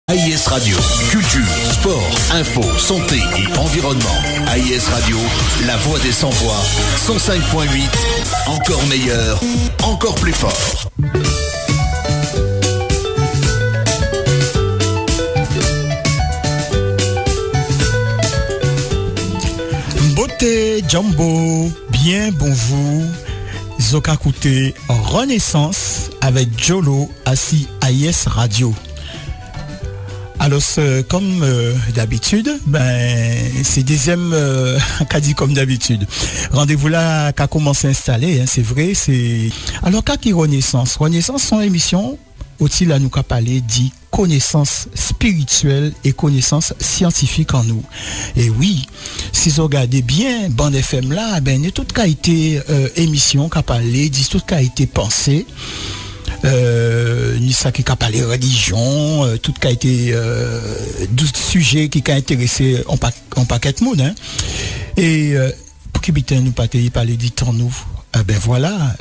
AIS Radio, culture, sport, info, santé et environnement. AIS Radio, la voix des sans-voix, 105.8, encore meilleur, encore plus fort. Beauté Jumbo, bien bonjour. Zoka Kouté, Renaissance avec Jolo assis AIS Radio. Alors, comme d'habitude, c'est deuxième qu'a dit comme d'habitude. Rendez-vous là qu'a commencé à installer, hein, c'est vrai. Alors, qu'a qui Renaissance, son émission, aussi là nous qu'a parlé dit connaissance spirituelle et connaissance scientifique en nous. Et oui, si vous regardez bien, Bande FM là, tout qu'a été émission qu'a parlé, dit tout qu'a été pensé. Ni ça qui a parlé religion, tout qui a été 12 sujets qui a intéressé en paquet de monde, hein. Et pour qui nous pas parler du temps nous, voilà,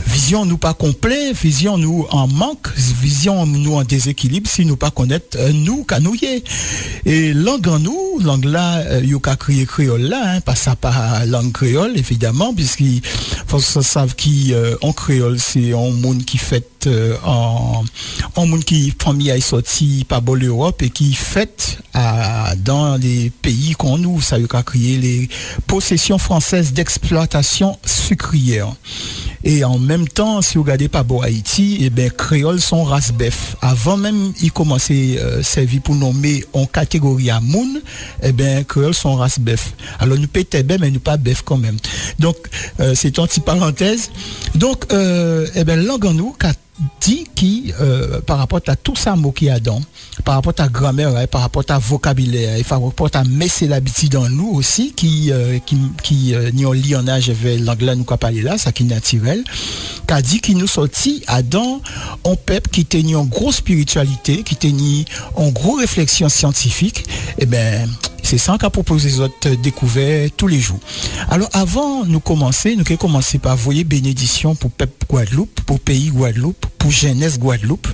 vision nous pas complet, vision nous en manque, vision nous en déséquilibre si nous pas connaître nous canouiller. Et langue en nous, langue là yo ka crier créole là, hein, pas ça pas langue créole évidemment, puisqu'il faut que savent qui en créole c'est un monde qui fait en monde qui famille est sorti par l'Europe et qui fait dans les pays qu'on nous ça a créé les possessions françaises d'exploitation sucrière. Et en même temps, si vous regardez pas Haïti, créole sont race bœuf. Avant même il commençait servir pour nommer en catégorie à moun, créole sont race bœuf. Alors nous pété mais nous pas bœuf quand même. Donc c'est une petite parenthèse. Donc langue en nous dit qui par rapport à tout ça mot qui a dans par rapport à grammaire par rapport à vocabulaire et par rapport à messer l'habitude dans nous aussi qui ni on lit en âge avec l'anglais nous qu'a parlé là ça qui naturel qu'a dit qui nous sorti à dans un peuple qui tenait en grosse spiritualité qui tenait en gros réflexion scientifique c'est ça qu'a proposé les autres découvertes tous les jours. Alors avant nous commencer par voyer bénédiction pour peuple Guadeloupe, pour pays Guadeloupe, pour jeunesse Guadeloupe.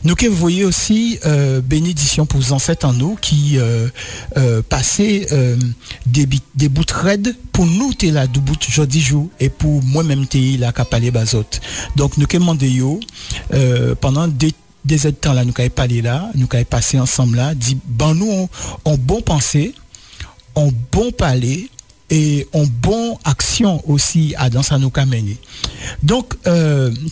Nous que voyez aussi bénédiction pour les ancêtres en nous qui passaient des bouts raides pour nous t'es là du bout jeudi jour et pour moi-même t'es là qu'a parlé bazot. Donc nous que demandé yo pendant des temps là nous avons parlé là nous avons passé ensemble là dit nous on bon penser on bon parler et on bon action aussi à dans ça nous qu'a mené. Donc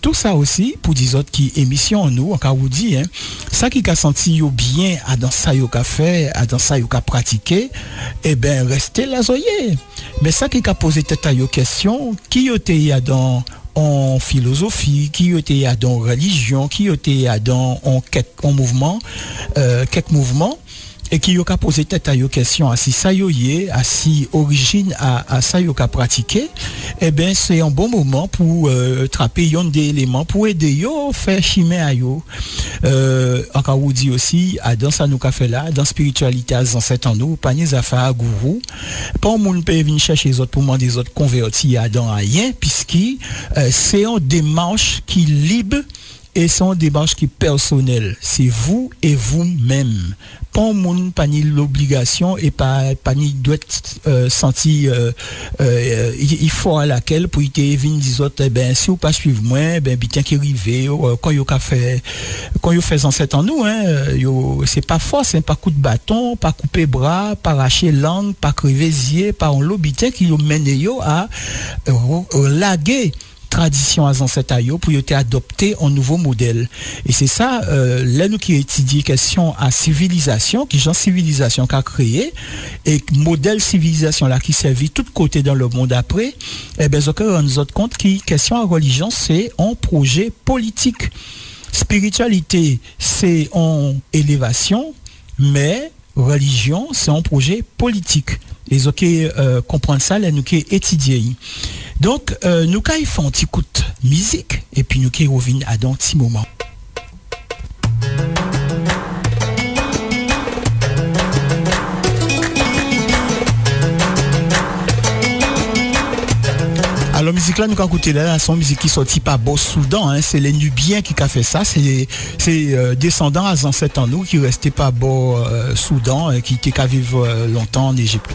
tout ça aussi pour des autres qui émission en nous on vous dit hein ça qui a senti yo bien à dans ça yo qu'a fait à dans ça yo qu'a pratiqué restez là zoyer mais ça qui a posé tête à yo question qui yo était dans en philosophie, qui était à dans religion, qui était à dans en mouvement, quelques mouvements, et qui a posé tête à yo question à si ça yo yé, à si origine à ça yo qu'a pratiqué, c'est un bon moment pour trapper yon des éléments pour aider yo faire chimé à yo. Encore vous dit aussi à dans ça nous qu'a fait là dans spiritualité à ancêtres en nous pas ni affaire gourou pas moun peut venir chercher les autres pour demander les autres convertis à dans rien puisque c'est une démarche qui libre et c'est une démarche qui personnelle. C'est vous et vous-même. Pas moun pas ni l'obligation et pas ni doit sentir il faut à laquelle pour te venir des autres si vous pas suivre moi bien qui rivé quand yo fait ancêtre en nous c'est pas force pas coup de bâton pas couper bras pas arracher langue pas crever yeux pas en l'obité qui yo mène yo à laguer tradition à ancêtres pour y adopter un nouveau modèle. Et c'est ça là nous qui étudie question à civilisation qui genre civilisation qu'a créé et modèle civilisation là qui servit tout côté dans le monde après on nous autres compte qui question à religion c'est un projet politique. Spiritualité c'est en élévation mais religion c'est un projet politique. Et comprendre ça là nous qui étudier. Donc nous quand ils font un petit coup de musique et puis nous qui reviennent à dans petit moment. Alors musique là, nous avons écouté là, son musique qui sortit par Beau Soudan, hein, c'est les Nubiens qui a fait ça, c'est descendants à ancêtres en nous qui restaient par Beau Soudan, qui étaient qu'à vivre longtemps en Égypte.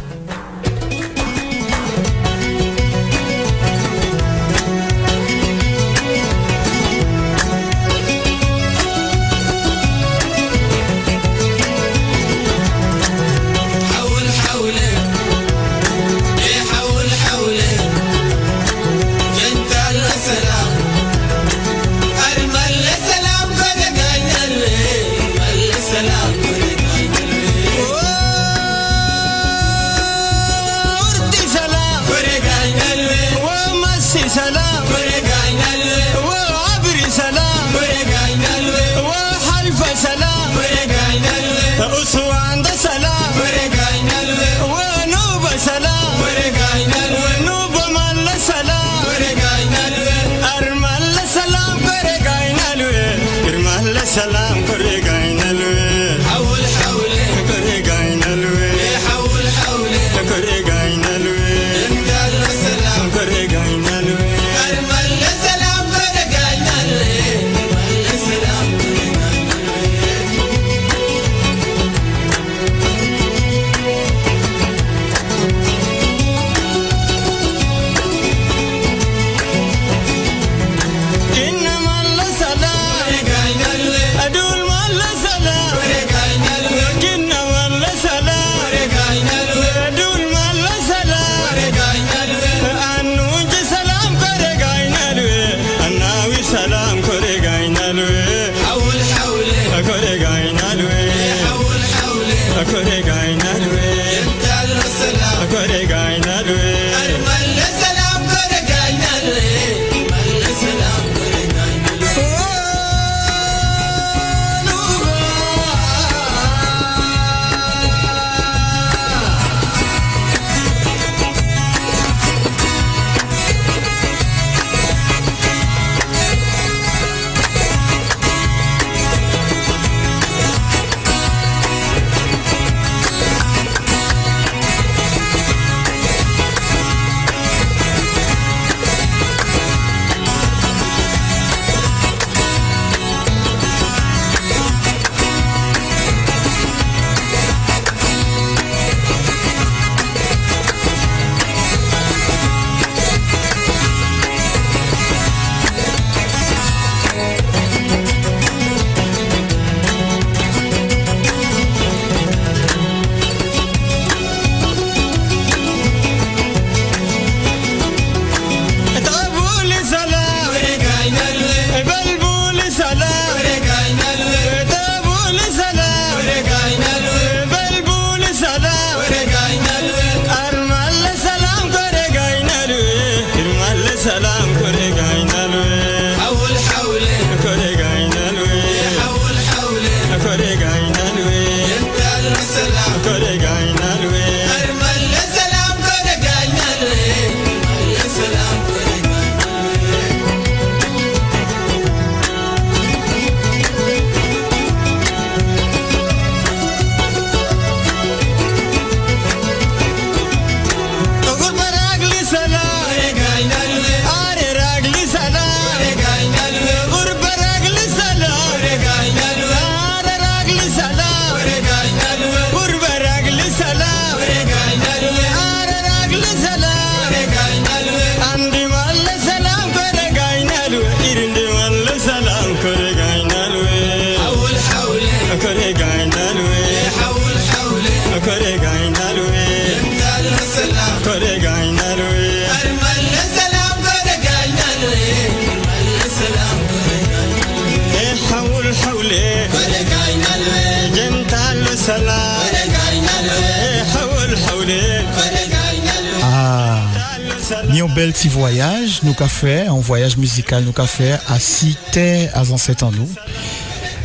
Un bel petit voyage, nous qu'a fait, un voyage musical, nous qu'a fait à Cité à ancêtres en nous.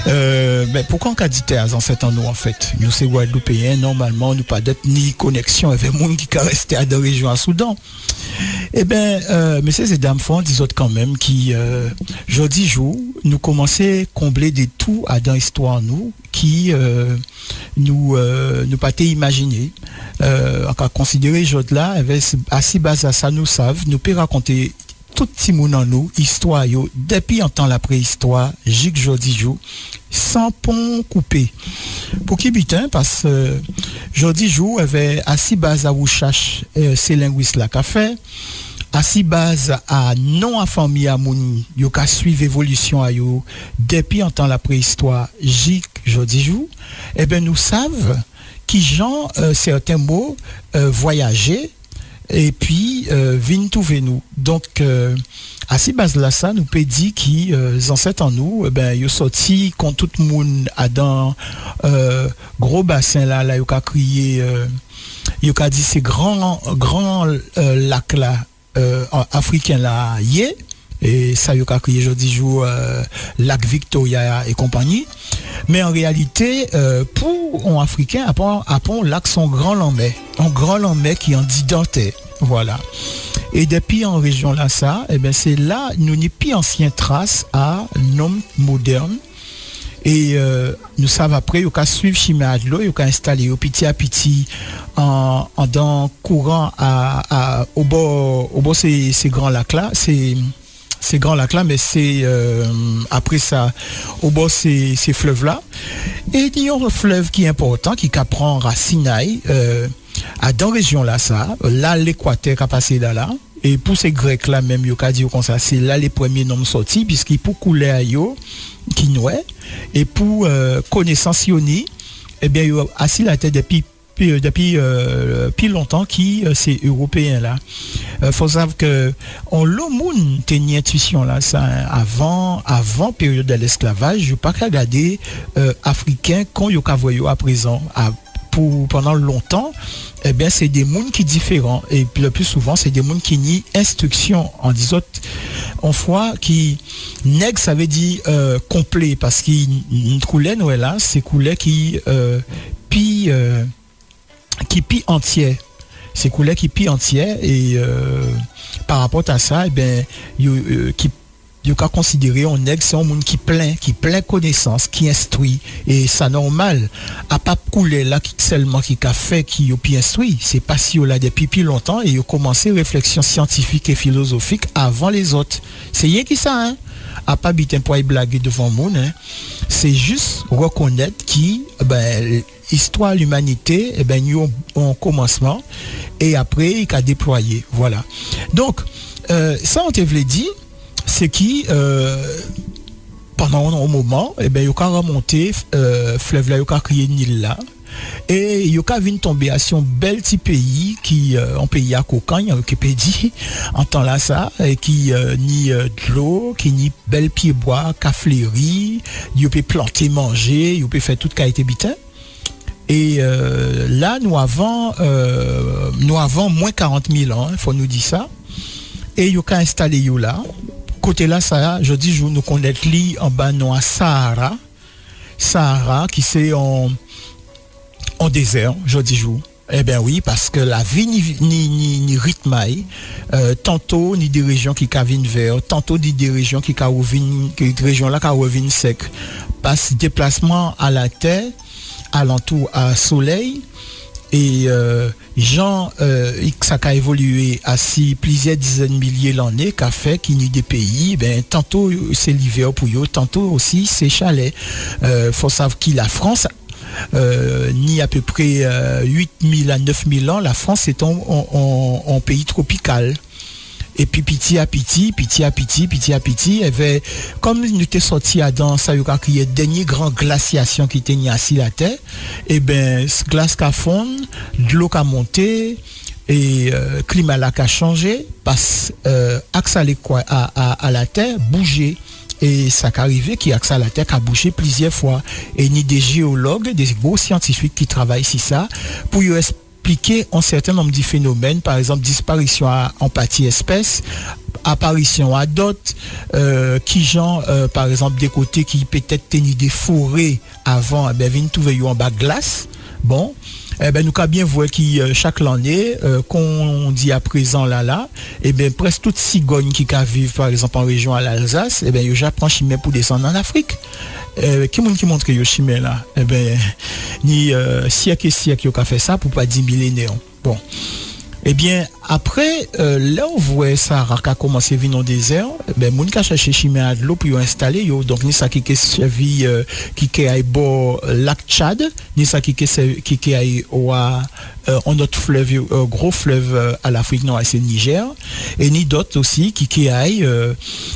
Mais pourquoi on a dit à ancêtres en nous en fait? Nous c'est Guadeloupéens, normalement nous pas d'être ni connexion avec le monde qui resté à la région à Soudan. Eh bien, messieurs et dames, font des autres quand même qui, jeudi jour, nous commençons à combler des trous dans l'histoire nous qui nous pas imaginer. On a considéré aujourd'hui là, assez base à ça nous savent, nous peut raconter tout petit monde en nous, histoire yo, depuis en temps la préhistoire, jusqu'à jodi jour, sans pont coupé. Pour qui bitin, parce que jodi jour, avait assis base à recherche, c'est linguiste là qu'a fait, assis base à non affamé à moun, yo ka suivre évolution à yo, depuis en temps la préhistoire, jusqu'à jodi jour, eh ben nous savons qui gens certains mots voyager et puis viennent trouver nous. Donc à ces bases là ça nous peut dire qui ancêtres en nous ben yo sorti quand tout le monde a dans gros bassin là yo ka crier yo ka dit c'est grand lac là africain là yé et ça yo ka crier jodi jour lac Victoria et compagnie. Mais en réalité, pour un Africain, après lac son grand lambé, un grand lambé qui en dit dentée, voilà. Et depuis en région là ça, eh ben c'est là nous n'y plus ancien trace à nom moderne. Et nous savons après, il y a suivre chimère de l'eau, il y a installé au petit à petit en dans courant au bord ces grands lacs là, ces grands lacs là, mais c'est après ça au bord ces fleuves là. Et il y a un fleuve qui est important qui prend racine à dans région là ça, là l'équateur qui a passé là. Et pour ces Grecs là même yo ka dit comme ça, c'est là les premiers noms sortis puisqu'il pour couler à yo qui nouait et pour connaissance yoni, eh bien yo assis la tête depuis longtemps qui c'est européen là. Faut savoir que on l'homme tenait intuition là ça avant période de l'esclavage, je pas regarder africain quand yo ka voyo à présent pour pendant longtemps, eh bien c'est des mondes qui différents et le plus souvent c'est des mondes qui nient instruction en disant en fois qui nègre ça veut dire complet parce qu'il coulait Noël là c'est coulait qui pi entier. C'est coulé qui pi entier et par rapport à ça, eh ben qui a considéré un nègre c'est un monde qui plein connaissance, qui instruit et ça normal. À pas couler là qui seulement qui a fait qui a pi instruit, c'est pas si on l'a depuis longtemps et il a commencé réflexion scientifique et philosophique avant les autres. C'est rien qui ça hein. À pas biter pour y blaguer devant le monde, hein. C'est juste reconnaître qui histoire l'humanité eh ben nous en commencement et après il a déployé voilà. Donc ça on te veut dire c'est qui pendant un moment eh ben il a remonté fleuve là il a créé Nil là et il a vu tomber à son bel petit pays qui un pays à cocagne qui peut dire en temps là ça et qui ni de l'eau qui ni bel pied bois caflerie il peut planter manger il peut faire toute qualité bitin. Et là, nous avons moins 40 000 ans, il faut nous dire ça. Et il y a installé là. Côté là, ça, je dis, nous connaissons li en bas, nous à Sahara. Sahara, qui c'est en désert, je dis. Eh bien oui, parce que la vie ni rythme, tantôt ni des régions qui cavinent vert, tantôt des régions qui régions là qui reviennent sec. Parce déplacement à la terre, alentour à soleil et ça a évolué à plusieurs dizaines de milliers d'années qu'a fait qu'il y a des pays ben tantôt c'est l'hiver pour eux tantôt aussi c'est chalet. Faut savoir que la France ni à peu près 8000 à 9000 ans la France est en pays tropical. Et puis petit à petit, avait comme nous était sorti à dans ça il y a crié dernier grand glaciation qui était assis la terre et ben glace qu'a fond, de l'eau qu'a monté et climat là qu'a changé parce axe à la terre bouger et ça qu'arrivé qui axe à la terre a bougé plusieurs fois et ni des géologues, des gros scientifiques qui travaillent sur ça pour expliquer un certain nombre de phénomènes, par exemple disparition en partie espèce, apparition à d'autres, qui genre par exemple des côtés qui peut-être tenaient des forêts avant, eh ben viennent trouver en bas glace. Bon, eh ben nous avons bien voir qui chaque année qu'on dit à présent là, eh ben presque toutes cigognes qui vivent par exemple en région à l'Alsace, eh ben yo j'apprends chimère pour descendre en Afrique. Qui montre que yo chimère là, eh ben ni siècle yo qu'a fait ça pour pas 10 millénaires. Bon. Eh bien, après, là où vous voyez ça, a commencé à venir au désert, ben, moun ka cherché chimère de l'eau pour installer, yo. Donc, ni ça qui est servi, qui est bord lac Tchad, ni ça qui est en notre fleuve, gros fleuve à l'Afrique noire, c'est le Niger, et ni d'autres aussi qui aillent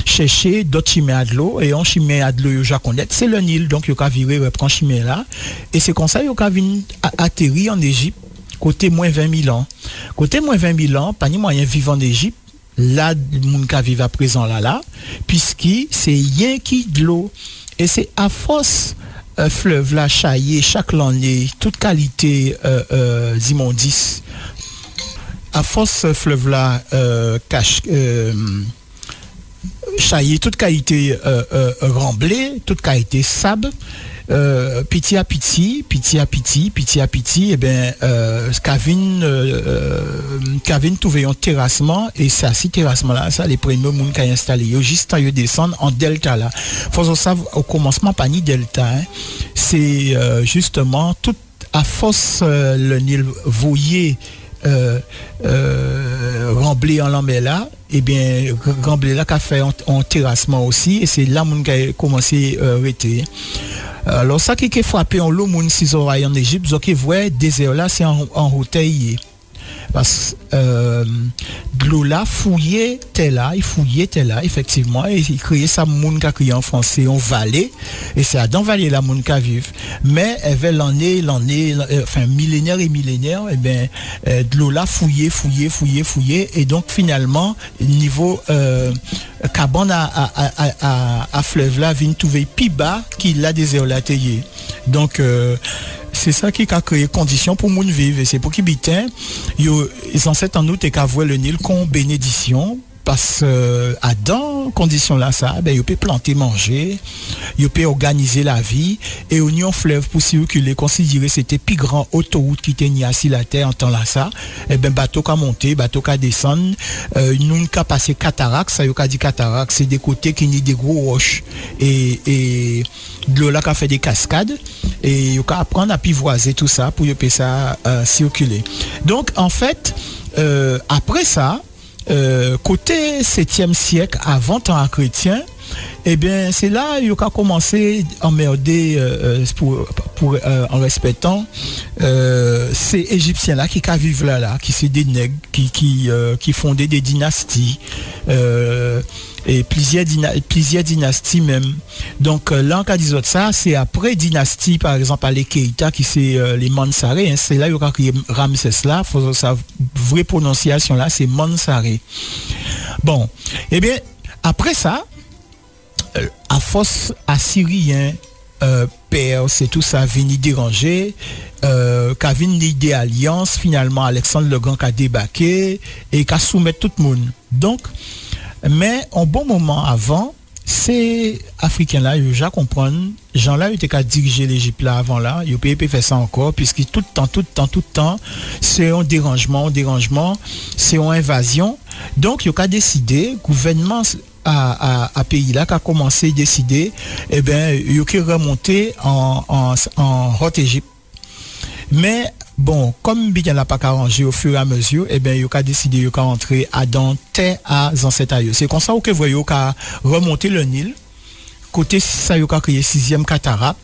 chercher d'autres chimères de l'eau, et en chimère de l'eau, yo jaconnet, c'est le Nil, donc yo ka viré, reprend chimère là, et c'est comme ça, yo ka vin atterri en Égypte, côté moins 20 000 ans. Côté moins 20 000 ans, pas ni moyen vivre en Égypte, là, moun ka vive à présent là, puisque c'est rien qui de l'eau. Et c'est à force fleuve là, chaillé, chaque l'année, toute qualité d'immondice. À force fleuve là, chaillé, toute qualité remblée, toute qualité sable. Petit à petit, eh ben, Kavin trouvé un terrassement, et c'est à ce terrassement là, ça, les premiers moun qui a installé, yo, juste à yo descendre en delta là. Faut savoir, au commencement, pas ni delta, hein. C'est, justement, tout à force, le Nil voyé, remblé en l'ambé là, et bien remblé là qu'a fait en terrassement aussi, et c'est là moun qui a commencé à arrêter. Alors ça qui est frappé en l'eau moun si oreilles en Égypte, vous voyez désert là c'est en roteille. Parce de l'eau là fouillé tel là effectivement, et il créait ça moun qui a créé en français en vallée, et c'est à dans vallée la moun qui vivent, mais avait l'année enfin millénaire et millénaire, et ben de l'eau là fouillé, et donc finalement niveau carbone à fleuve là vient trouver plus bas qu'il a désert là taillé. Donc c'est ça qui a créé conditions pour moun vivre, et c'est pour qui bitin ils ont cette en outre et qu'à voir le Nil comme bénédiction, parce à dans conditions là ça, ben ils peuvent planter, manger, ils peuvent organiser la vie, et union fleuve pour circuler considéré c'était plus grand autoroute qui tenait assis la terre en temps là ça, et ben bateau qu'a monter, bateau qu'a descendre, nous qu'a passer cataracte, ça yo qu'a dit cataracte, c'est des côtés qui ni des gros roches, et de l'eau là qu'a fait des cascades, et yo qu'a apprendre à pivoiser tout ça pour yo peut ça circuler. Donc en fait après ça, côté 7e siècle avant temps chrétien, eh bien c'est là il a commencé à emmerder en respectant ces Égyptiens là qui vivent là qui c'est des nègres qui fondaient des dynasties, et plusieurs dynasties même. Donc là en cas disant ça, c'est après dynastie par exemple à les Keïta qui c'est les Mansaré, hein, c'est là il y a créé Ramsès là, faut sa vraie prononciation là c'est Mansaré. Bon, eh bien après ça, à force assyrien, père, c'est tout ça venu déranger, qu'a venu des alliances, finalement Alexandre le Grand a débarqué et qu'a soumettre tout le monde. Donc, mais un bon moment avant, ces Africains là, ils déjà comprennent, gens là, ils étaient qu'à diriger l'Égypte là avant là, ils peuvent faire ça encore, puisque tout le temps, c'est un dérangement, c'est une invasion. Donc, ils ont qu'à décider, gouvernement à pays là qui a commencé à décider, eh bien, il y a remonté en Haute Égypte. Mais bon, comme bien n'a pas arrangé au fur et à mesure, eh bien, il y a décidé de rentrer à dans terre à ancêtres. C'est comme ça que vous voyez qu'a remonté le Nil. Côté ça, il y a créé 6e cataracte.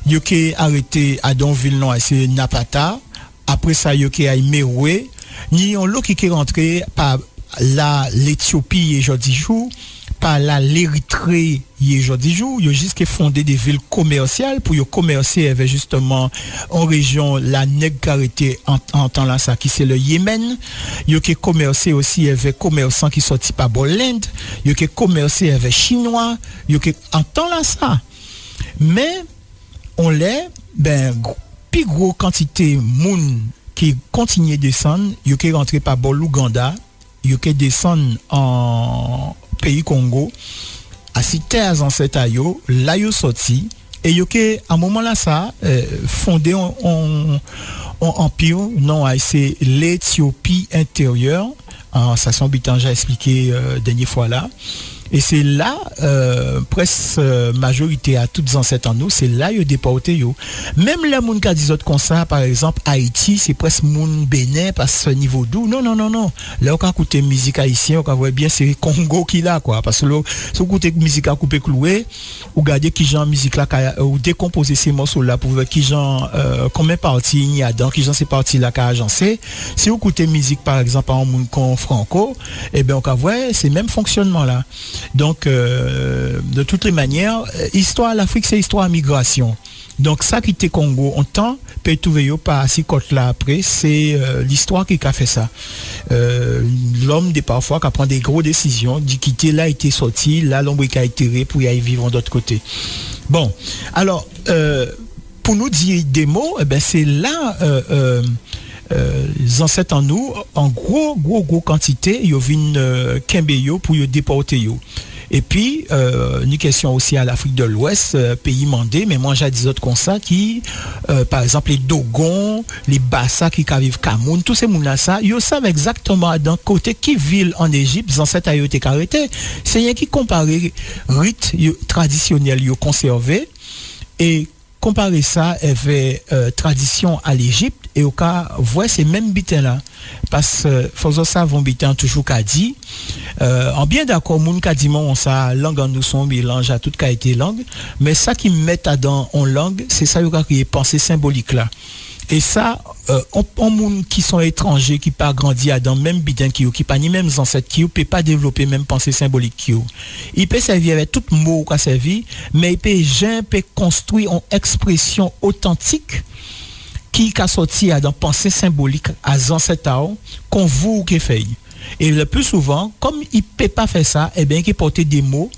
Il y a arrêté à Donville, non, c'est Napata. Après ça, il y a Meroué. Ni on l'eau qui est rentré par l'Éthiopie et aujourd'hui jour, par l'Érythrée et aujourd'hui jour, il y a juste fondé des villes commerciales pour y commercer avec justement en région la nègre en temps là ça qui c'est le Yémen. Il y a commercé aussi avec commerçants qui sortent par l'Inde, il y a commercé avec chinois, il y a en temps là ça. Mais on l'est plus gros quantité moun qui continue de descendre, il y a rentré par l'Ouganda, il y a descendre en pays Congo, à citer à ancêtres yo, là yo sorti, et yo que à un moment là ça fondé en empire, non, c'est l'Éthiopie intérieure, ça son bitan j'ai expliqué dernière fois là. Et c'est là, presque majorité à toutes les ancêtres en nous, c'est là ils déporté yo. Même les gens qui disent comme ça, par exemple, Haïti, c'est presque moun Bénin, parce que ce niveau d'où. Non. Là, on a écouté musique haïtienne, on voit bien, c'est Congo qui là, quoi. Parce que là, si on écoute musique à couper cloué, ou regardez qui genre musique là, ou décomposer ces morceaux là, pour voir qui genre, combien parties il y a dans, qui genre ces parties là qu'a agencé. Si on écoute musique, par exemple, en moun con franco, eh ben, on voit, c'est le même fonctionnement là. Donc, de toutes les manières, histoire l'Afrique, c'est histoire migration. Donc, ça qui était Congo, on tend, peut trouver pas si côte là après, c'est l'histoire qui a fait ça. L'homme, parfois, qui prend des grosses décisions, dit quitter là, était sorti, là, l'homme qui a été pour y aller vivre d'autre côté. Bon, alors, pour nous dire des mots, eh ben, c'est là, les ancêtres en nous, en gros quantité, ils viennent kembe yo pour y déporter yo. Et puis, une question aussi à l'Afrique de l'Ouest, pays mandé, mais moi j'ai des autres comme ça qui, par exemple, les Dogons, les Bassa qui vivent Cameroun, tous ces gens-là, ça, ils savent exactement d'un côté qui ville en Égypte, les ancêtres a été arrêtés. C'est rien qui compare rites traditionnels conservés et comparer ça avec tradition à l'Égypte et au cas voit ces mêmes bitins là parce que faisons ça vont bitin toujours qu'a dit en bien d'accord moun qu'a dit mon ça langue en nous son mélange à toute qualité langue mais ça qui met dans en langue c'est ça qui a créé pensée symbolique là et ça on moun qui sont étrangers qui pas grandi à dans même bitin qui pas ni même ancêtres qui peut pas développer même pensée symbolique qui il peut servir avec tout mot qu'a servi mais il peut construire une expression authentique qui a sorti à dans pensée symbolique à ancêtres qu'on vous qui fait et le plus souvent comme il peut pas faire ça et bien qu'il porte des mots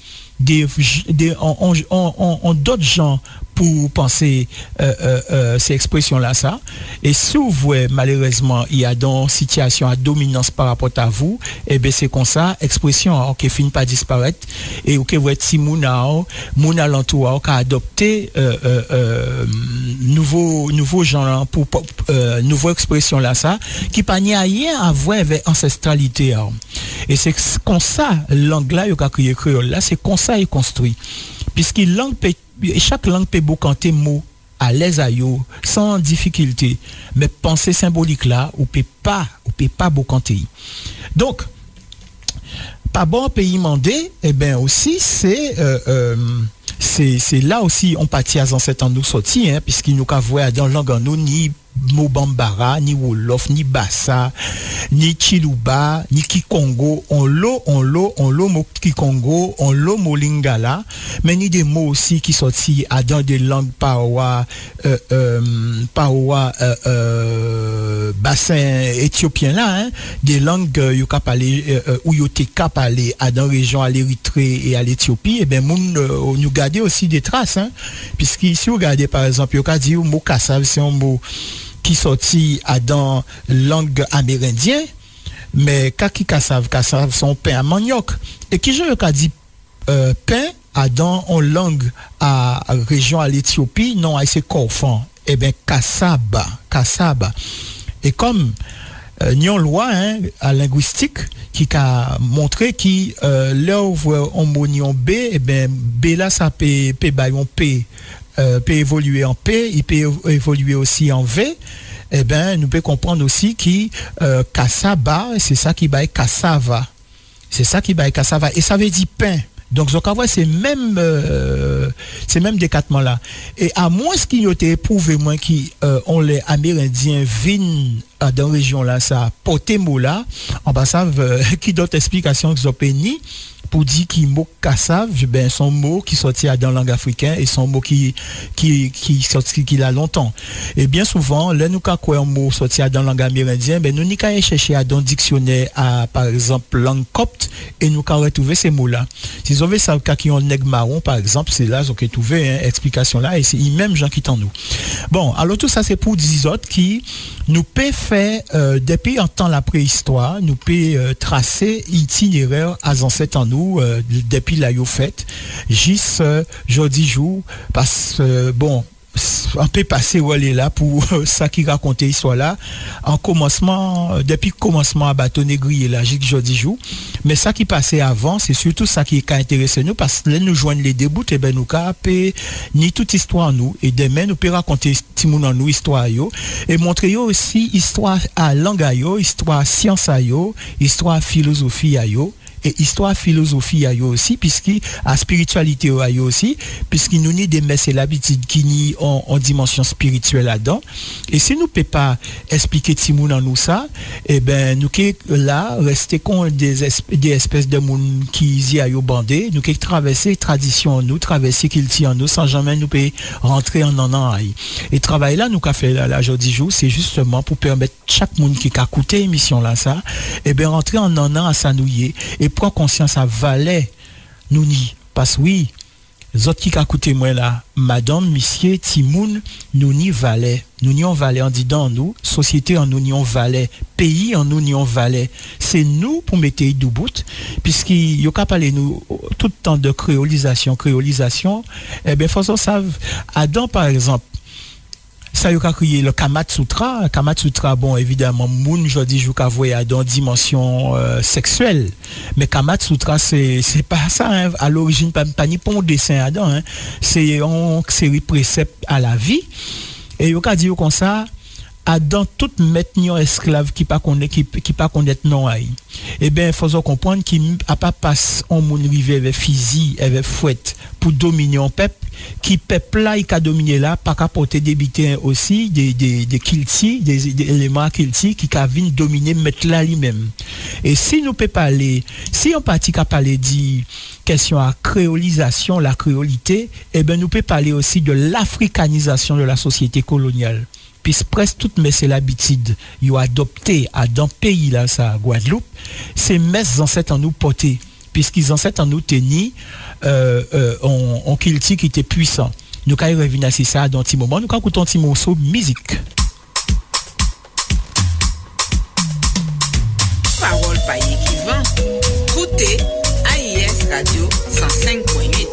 en d'autres gens pour penser ces expressions-là, ça. Et si vous voyez, malheureusement, il y a dans situation à dominance par rapport à vous, et bien c'est comme ça, expression qui finit par disparaître, et vous voyez si moun alentour qui a adopté nouveau genre pour nouveau expression là ça, qui pas ni rien à voir avec ancestralité. Et c'est comme ça, langue là, il a créé créole là, c'est comme ça il construit. Puisque chaque langue peut canter mot à l'aise à yo sans difficulté mais pensée symbolique là ou peut pas canter donc pas bon pays mandé et ben aussi c'est là aussi on partit à ancêtres en nous sorti puisqu'il nous voit dans langue en nous ni Mobambara, ni Wolof, ni Bassa, ni Chiluba, ni Kikongo, on lo mo Kikongo, on lo mo Lingala, mais ni des mots aussi qui sortent dans des langues parois bassin éthiopien là, des langues yo ka parler ou yo te ka parler à dans région à l'Érythrée et à l'Éthiopie, et ben nous garder aussi des traces puisque si vous regardez par exemple yo ka dit mot kassav c'est un mot qui sorti à dans langue amérindienne mais kaki kassav son pain à manioc et qui je ka dit pain à dans en langue à région à l'Éthiopie non à c'est korfan et ben kassaba et comme une loi à linguistique qui a montré qui là où on monion B et ben B là ça peut bailler P peut évoluer en P, il peut évoluer aussi en V. Eh ben nous peut comprendre aussi qui cassaba, c'est ça qui baille cassava. C'est ça qui baille cassava et ça veut dire pain. Donc c'est même décattement là. Et à moins qu'il y ait éprouvé moins qui on les Amérindiens viennent dans la région là ça porter mot là, on va savoir qui d'autres explications qu'ils ont péni pour dire qu'il mot kassav ben son mot qui sortit dans la langue africaine et son mot qui sorti qui a longtemps et bien souvent là nous ka quoi un mot sorti dans la langue amérindienne ben nous n'y ka chercher dans dictionnaire à par exemple langue copte et nous ka retrouver ces mots là si vous avez ça qui ont nèg marron par exemple c'est là qu'on trouver explication là et c'est même gens qui t'en nous bon alors tout ça c'est pour des autres qui nous peut faire depuis en temps la préhistoire nous peut tracer itinéraire à ancêtres en nous depuis la yo fait juste jeudi jour parce bon on peut passer où elle est là pour ça qui racontait l'histoire là en commencement depuis le commencement à bâton négrier là jeudi jour mais ça qui passait avant c'est surtout ça qui a intéressé nous parce que là nous joignent les débuts et ben nous capé ni toute histoire nous et demain nous peut raconter timoun en nous histoire yo et montrer yo aussi histoire à langue yo histoire science yo histoire philosophie yo et histoire philosophie a yo aussi puisque à spiritualité a yo aussi puisque nous ni des messes et l'habitude qui ni en dimension spirituelle là-dedans et si nous peut pas expliquer timoun en nous ça et ben nous qui là rester con des espèces de monde qui y a yo bandé nous qui traverser tradition en nous traverser culture en nous sans jamais nous peut rentrer en et travail là nous qu'a fait là aujourd'hui jour c'est justement pour permettre chaque monde qui a écouté émission là ça et ben rentrer en à s'anouiller et prend conscience à valet nous ni parce oui les autres qui a écouté moi là madame monsieur timoun nous ni valet nous ni on valet en dit dans nous société en nous ni on valet pays en nous ni on valet c'est nous pour mettre du bout puisqu'il y a qu'à parler nous tout le temps de créolisation et ben faut savent Adam par exemple ça y a créé le Kama Sutra bon évidemment moun jodi jou ka voya dans dimension sexuelle mais Kama Sutra c'est pas ça hein. À l'origine pas ni pour un dessin Adam hein. C'est une série préceptes à la vie et yo ka dit comme ça Adam tout mettre un esclave qui pas connaître non ay et ben faut comprendre qu'il a pas passe on moun rivé avec fusil avec fouette pour dominer un peuple qui peuple là il a dominé là pas capporter débiter aussi des kilti des éléments kilti qui ka vinn dominer mettre là lui-même et si nous peut parler si on partie ka parler dit question à créolisation la créolité et ben nous peut parler aussi de l'africanisation de la société coloniale puisque presque toutes mes l'habitude yo adopté à dans pays là ça Guadeloupe c'est mes ancêtres en nous porter puisqu'ils ancêtres en nous teni on kilti qui était puissant nous quand revenir à ça dans petit moment nous quand écoutons un petit morceau musique parole pas équivalent écoutez AIS Radio 105.8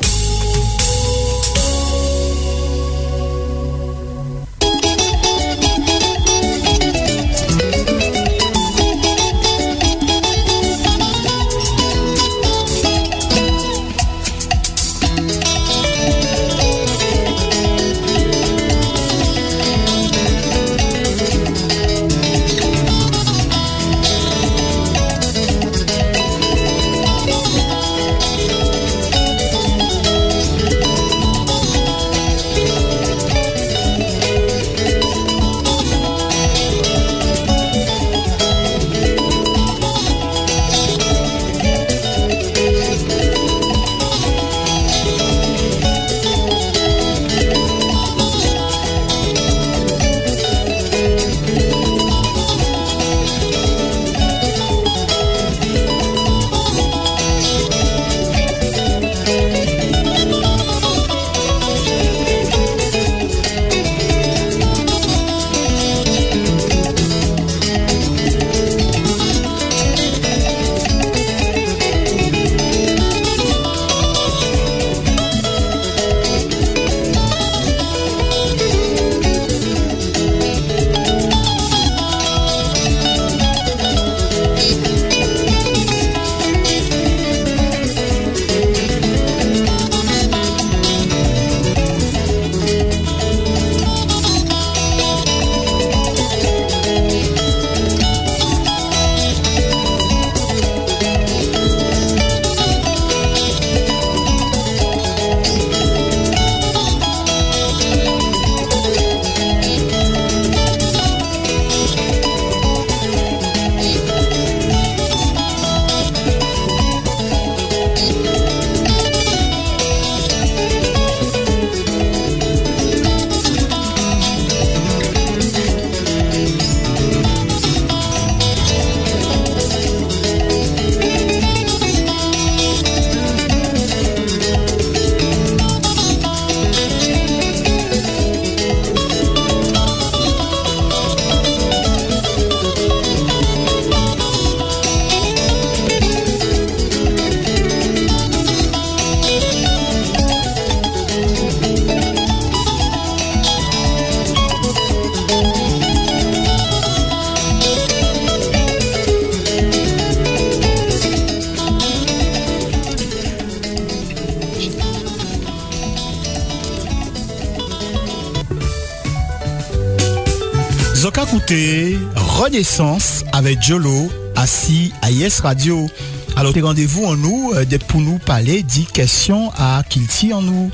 Zoka Kouté, Renaissance avec Jolo, assis à Yes Radio. Alors, rendez-vous en nous pour nous parler des questions à Kilti en nous,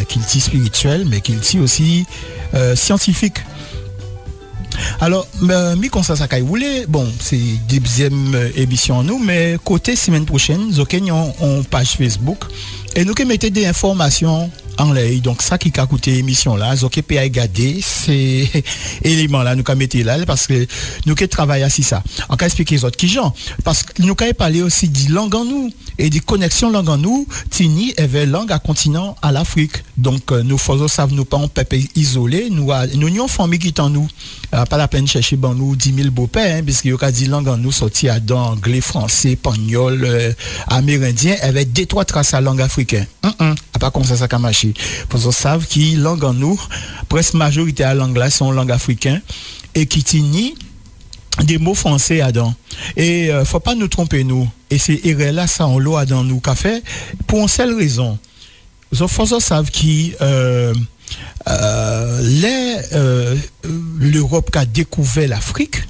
Kilti spirituel, mais Kilti aussi scientifique. Alors, mi comme ça voulait, bon, c'est deuxième émission en nous, mais côté semaine prochaine, nous avons page Facebook et nous mettons des informations en ligne. Donc, ça qui a coûté l'émission là, nous avons regarder ces éléments là, nous avons mettre là, parce que nous avons travaillé à ça. On va expliquer les autres qui gens, parce que nous avons parlé aussi de langue en nous et des connexions langue en nous, Tini avait langue à continent à l'Afrique. Donc, nous faisons ça, nous pas un peuple isolé, nous avons famille qui est en nous. Pas la peine de chercher bon nous 10 000 beaux-pères, hein, parce qu'il y a dit langue en nous sorti à dans anglais, français, espagnol, amérindien, avec deux trois traces à langue africaine. Pas comme ça a marché. Parce qu'on savent que langue en nous, presque majorité à langue là sont langue africaine et qui tient des mots français à dedans. Et faut pas nous tromper nous. Et c'est erreur là ça on l'a dans nous qu'a fait pour une seule raison. Faut savent que l'Europe qui a découvert l'Afrique,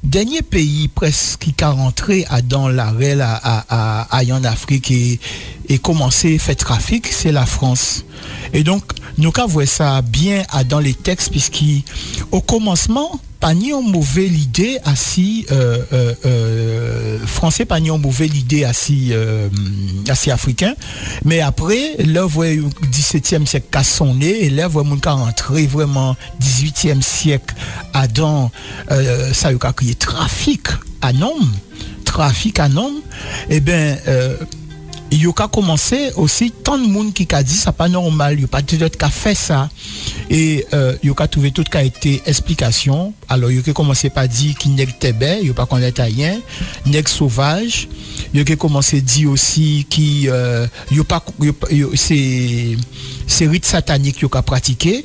dernier pays presque qui a rentré dans l'arrêt en Afrique et commencé à faire trafic, c'est la France. Et donc, nous avons vu ça bien dans les textes, puisqu'au commencement, pas ni on mauvais l'idée assis français pas ni on mauvais l'idée assis africain, mais après là voit 17e siècle qu'a sonné et là voit mon qu'a rentré vraiment 18e siècle à dans ça a créé trafic à nom et ben il a commencé aussi tant de monde qui a dit ça pas normal, il a pas peut-être qu'a fait ça et il a trouvé tout qu'a été explication. Alors il a commencé par dire qu'il n'est que tébé, il a pas connaître rien, n'est que sauvage. Il a commencé dire aussi qu'il c'est rite satanique qu'il a pratiqué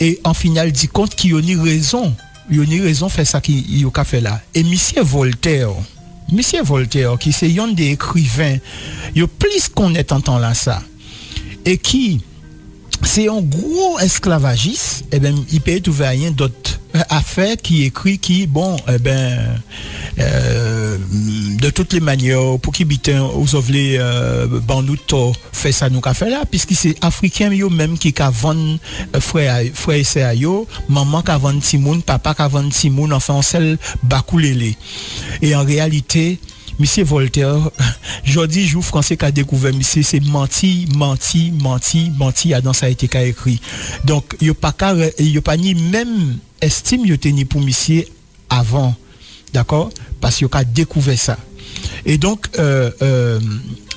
et en final dit compte qu'il a ni raison fait ça qu'il a fait là. Et Monsieur Voltaire, qui c'est un des écrivains, il plus qu'on est en temps là ça, et qui c'est un gros esclavagiste, et ben il peut trouver rien d'autre affaire qui écrit qui bon de toutes les manières pour qui bitin aux ovlé bandouto fait ça nous qu'a fait là puisque c'est africain yo même qui qu'a vendre frère et sœur yo maman qu'a vendre timoun papa qu'a vendre timoun enfin on seul bakoulélé et en réalité Monsieur Voltaire, jodi jour français qu'a découvert monsieur c'est menti dans ça a été qu'a écrit. Donc il y a pas ni même estime yo teni pour monsieur avant. D'accord? Parce qu'il a découvert ça. Et donc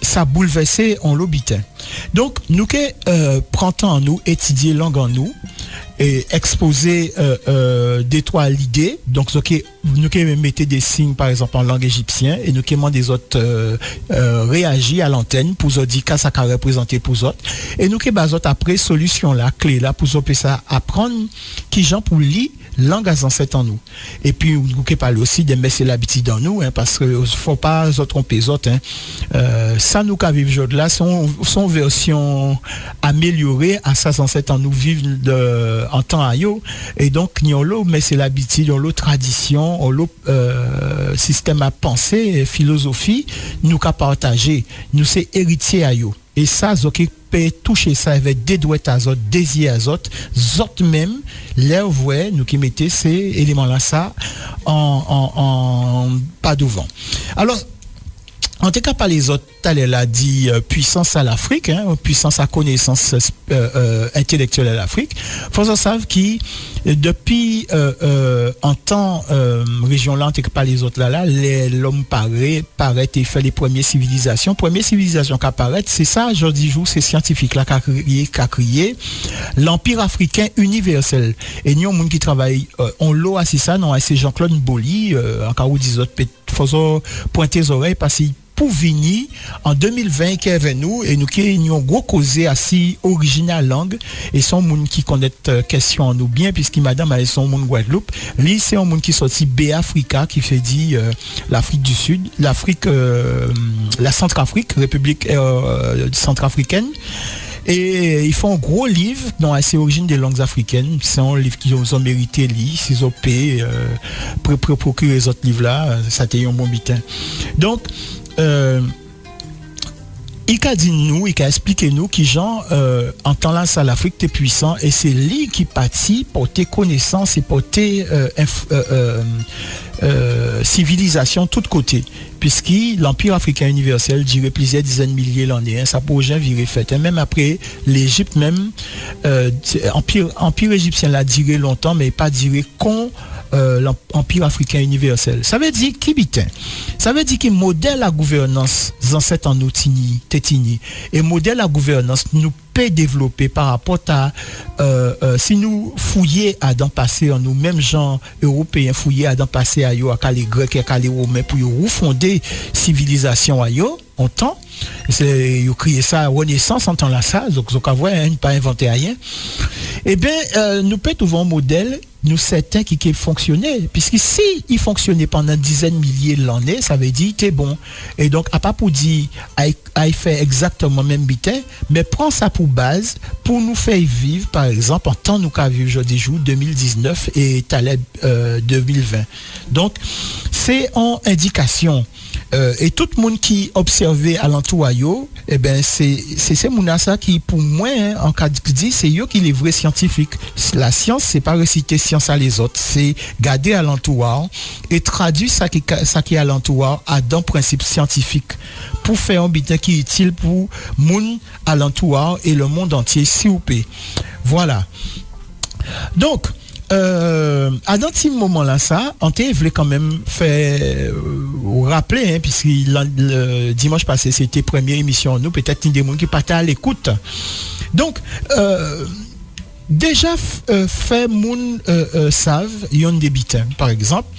ça bouleversé en l'habitant. Donc nous que prend temps en nous étudier langue en nous et exposer des trois l'idée. Donc nous que mettez des signes par exemple en langue égyptienne et nous que des autres réagir à l'antenne pour nous dire qu'est-ce ça a représenté pour autres et nous que bazot après solution là clé là pour ça apprendre qui gens pour lire langue ancêtre en nous. Et puis nous que parler aussi de mettre l'habitude dans nous hein, parce que faut pas se tromper les autres hein. Ça nous qu'a vivre aujourd'hui là son version améliorée à ça ancêtre en nous vivre en temps à yo et donc nous l'eau mais c'est l'habitude l'eau tradition l'eau système à penser philosophie nous qu'a partager nous c'est héritier à yo et ça qui peut toucher ça avec des doigts azote des yeux azote zot même l'air voix nous qui mettez ces éléments là ça en pas devant. Alors en tout cas, par les autres, elle a dit puissance à l'Afrique, hein, puissance à connaissance intellectuelle à l'Afrique. Faut savoir qui depuis en temps région là, en tout cas par les autres là, l'homme paraît et fait les premières civilisations. Première civilisation qui apparaît, c'est ça, aujourd'hui jour, c'est scientifique là qui a créé l'Empire africain universel. Et nous, monde qui travaille, on l'a assis ça, non, c'est Jean-Claude Mboli, en cas où des autres, faut pointer les oreilles parce qu'il pour venir en 2020 qui est avec nous et nous qui avons gros causé assis original langue et son monde qui connaît question en nous bien puisque madame a son monde Guadeloupe lui c'est un monde qui sorti B-Africa qui fait dit l'Afrique du Sud l'Afrique la Centrafrique République centrafricaine Et ils font un gros livre dans assez origine des langues africaines. C'est un livre qu'ils ont mérité lire, s'ils ont payé pour procurer les autres livres là, ça a été un bon bitin. Donc il a dit nous, il a expliqué nous qui genre en temps là ça l'Afrique est puissant et c'est lui qui partit pour tes connaissances et pour tes civilisation de tous côtés puisque l'Empire africain universel durait plusieurs dizaines de milliers d'années, ça projet viré fait et même après l'Égypte même empire égyptien l'a duré longtemps mais pas duré qu'on l'Empire africain universel. Ça veut dire qui bitin. Ça veut dire que modèle la gouvernance ancêtres en nous tétini et modèle la gouvernance nous peut développer par rapport à si nous fouiller à dans passé en nous même gens européens fouiller à dans passé à yo à les grecs à les romains pour refonder civilisation à yo en temps c'est yo crié ça renaissance en temps là ça donc pas inventé rien. Eh bien nous peut trouver un modèle nous certains qui fonctionnait puisque si il fonctionnait pendant dizaines de milliers d'années ça veut dire t'es bon et donc à pas pour dire à faire exactement même bitin mais prends ça pour base pour nous faire vivre par exemple en temps nous qu'a vivre aujourd'hui jour 2019 et Taleb 2020 donc c'est en indication et tout le monde qui observait alentour à yo eh ben c'est ces mounassa qui pour moi en cas dit c'est yo qui les vrais scientifiques la science c'est pas réciter science à les autres c'est garder alentour et traduire ça qui est alentour à d'un principe scientifique pour faire un bitin qui est utile pour moun alentour et le monde entier s'il vous plaît voilà donc à dans ce moment-là, ça, on voulait quand même faire rappeler, hein, puisque le dimanche passé, c'était première émission, nous, peut-être une des gens qui partaient à l'écoute. Donc, déjà, fait moun savent, il y a des bitins, par exemple,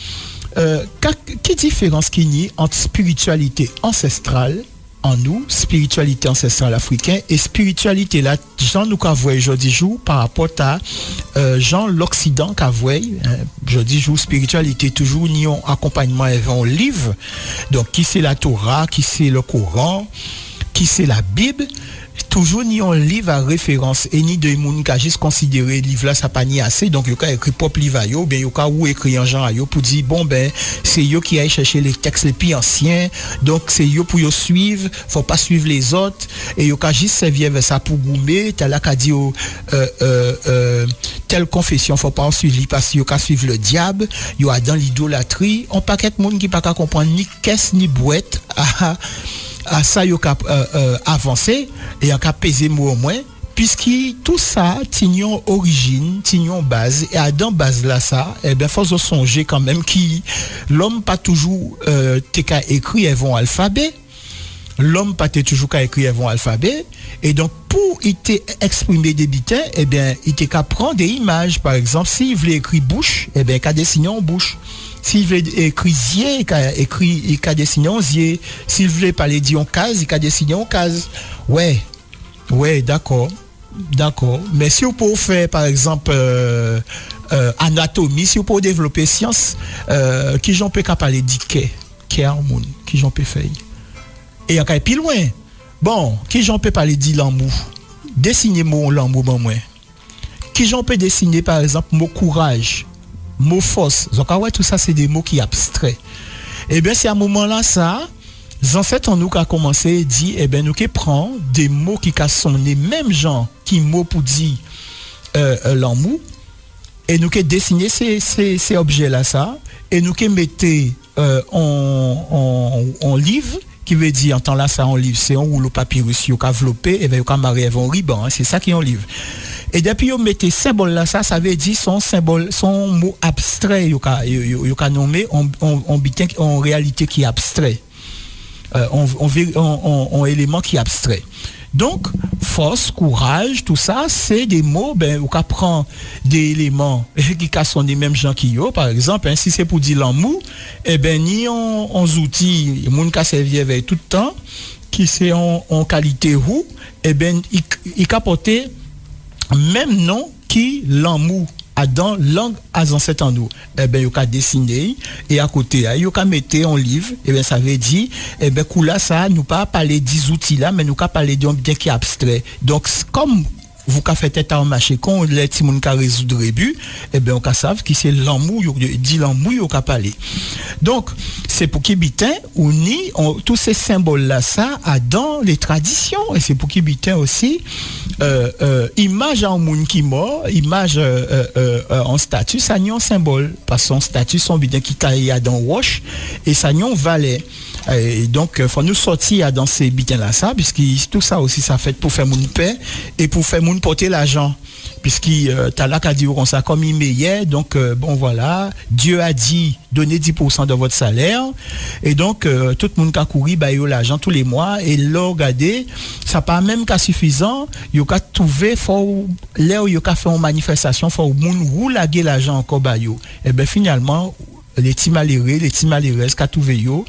quelle différence qu'il y a entre spiritualité ancestrale en nous, spiritualité ancestrale africaine et spiritualité là, Jean nous qu'a voyé aujourd'hui jour par rapport à Jean l'Occident qu'a voyé aujourd'hui jour spiritualité toujours ni en accompagnement avec un livre donc qui c'est la Torah, qui c'est le Coran, qui c'est la Bible toujours ni un livre à référence et ni de moun qui a juste considéré livre là ça pas ni assez donc yo ka écrit propre livre yo ben yo ka ou écrit en genre yo pour dire bon ben c'est yo qui aille chercher les textes les plus anciens donc c'est yo pour yo suivre faut pas suivre les autres et yo ka juste servir vers ça pour goumer t'as là qu'a dit telle confession faut pas en suivre parce que yo ka suivre le diable yo a dans l'idolâtrie on paquet monde qui pas comprendre ni caisse ni boîte à ça yo cap avancer et en cap peser mot au moins puisque tout ça tignon origine tignon base et à dans base là ça et ben faut songer quand même qui l'homme pas toujours t'es qu'à écrire avant alphabet l'homme pas toujours qu'à écrire avant alphabet et donc pour il exprimer des bitins et bien il t'es qu'à prendre des images par exemple s'il voulait écrire bouche et bien qu'à dessiner en bouche. S'il veut écrire zier, il a dessiné en zier. S'il veut parler d'yon case, il a dessiné en case. Ouais, d'accord. Mais si vous pouvez faire, par exemple, anatomie, si vous pouvez développer science, qui j'en peux parler d'Ike, qui j'en peux faire. Et encore plus loin, bon, qui j'en peux parler d'Ilamou, dessiner mot l'amour, bon, moi. Qui j'en peux dessiner, par exemple, mot courage. Mot force, donc ouais tout ça c'est des mots qui abstraits. Et bien c'est à un moment là ça, en fait on nous a commencé dit et ben nous qui prend des mots qui sont les mêmes gens qui mots pour dire l'amour et nous qui dessiner ces objets là ça et nous qui mettez en livre qui veut dire en temps là ça en livre c'est un rouleau papyrus qui enveloppé et ben qui marqué avec un ruban c'est ça qui est en livre. Et depuis on mettez symbole là ça veut dire son symbole son mot abstrait yo ka nommé on bitin en réalité qui est abstrait on élément qui est abstrait donc force courage tout ça c'est des mots ben on ka prend des éléments qui sont les mêmes gens qui yo par exemple hein, si c'est pour dire l'amour et ben ni on outils moun ka servir avec tout le temps qui c'est en qualité roux et ben il capoter même nom qui l'amour dans langue à ancêtre en nous, eh ben yo ka dessiner et à côté yo ka mettre en livre, eh ben ça veut dire eh ben là ça nous pas parler des outils là mais nous ka parler d'un bien qui est abstrait. Donc comme vous ka fait tête en marché quand les petits moun ka résoudre début, eh ben on ka savent qui c'est l'amour dit l'amour yo ka parler. Donc c'est pour qui bitin ou ni tous ces symboles là ça a dans les traditions et c'est pour qui bitin aussi image en moun qui mort, image en statue ça n'y un symbole parce son statut son bitin qui taillé dans roche et ça n'y un valet. Et donc faut nous sortir dans ces bitins là ça puisque tout ça aussi ça fait pour faire moun paix et pour faire moun porter l'argent puisque t'as là qu'a dit comme ça comme il meilleur donc bon voilà Dieu a dit donnez 10% de votre salaire et donc tout le monde qui a couru bah yo l'argent tous les mois et là regardez ça pas même qu'à suffisant yo ka trouver faut là yo ka faire une manifestation faut moun roulaguer l'argent encore bah yo et ben finalement les petits malheureux qu'a trouvé yo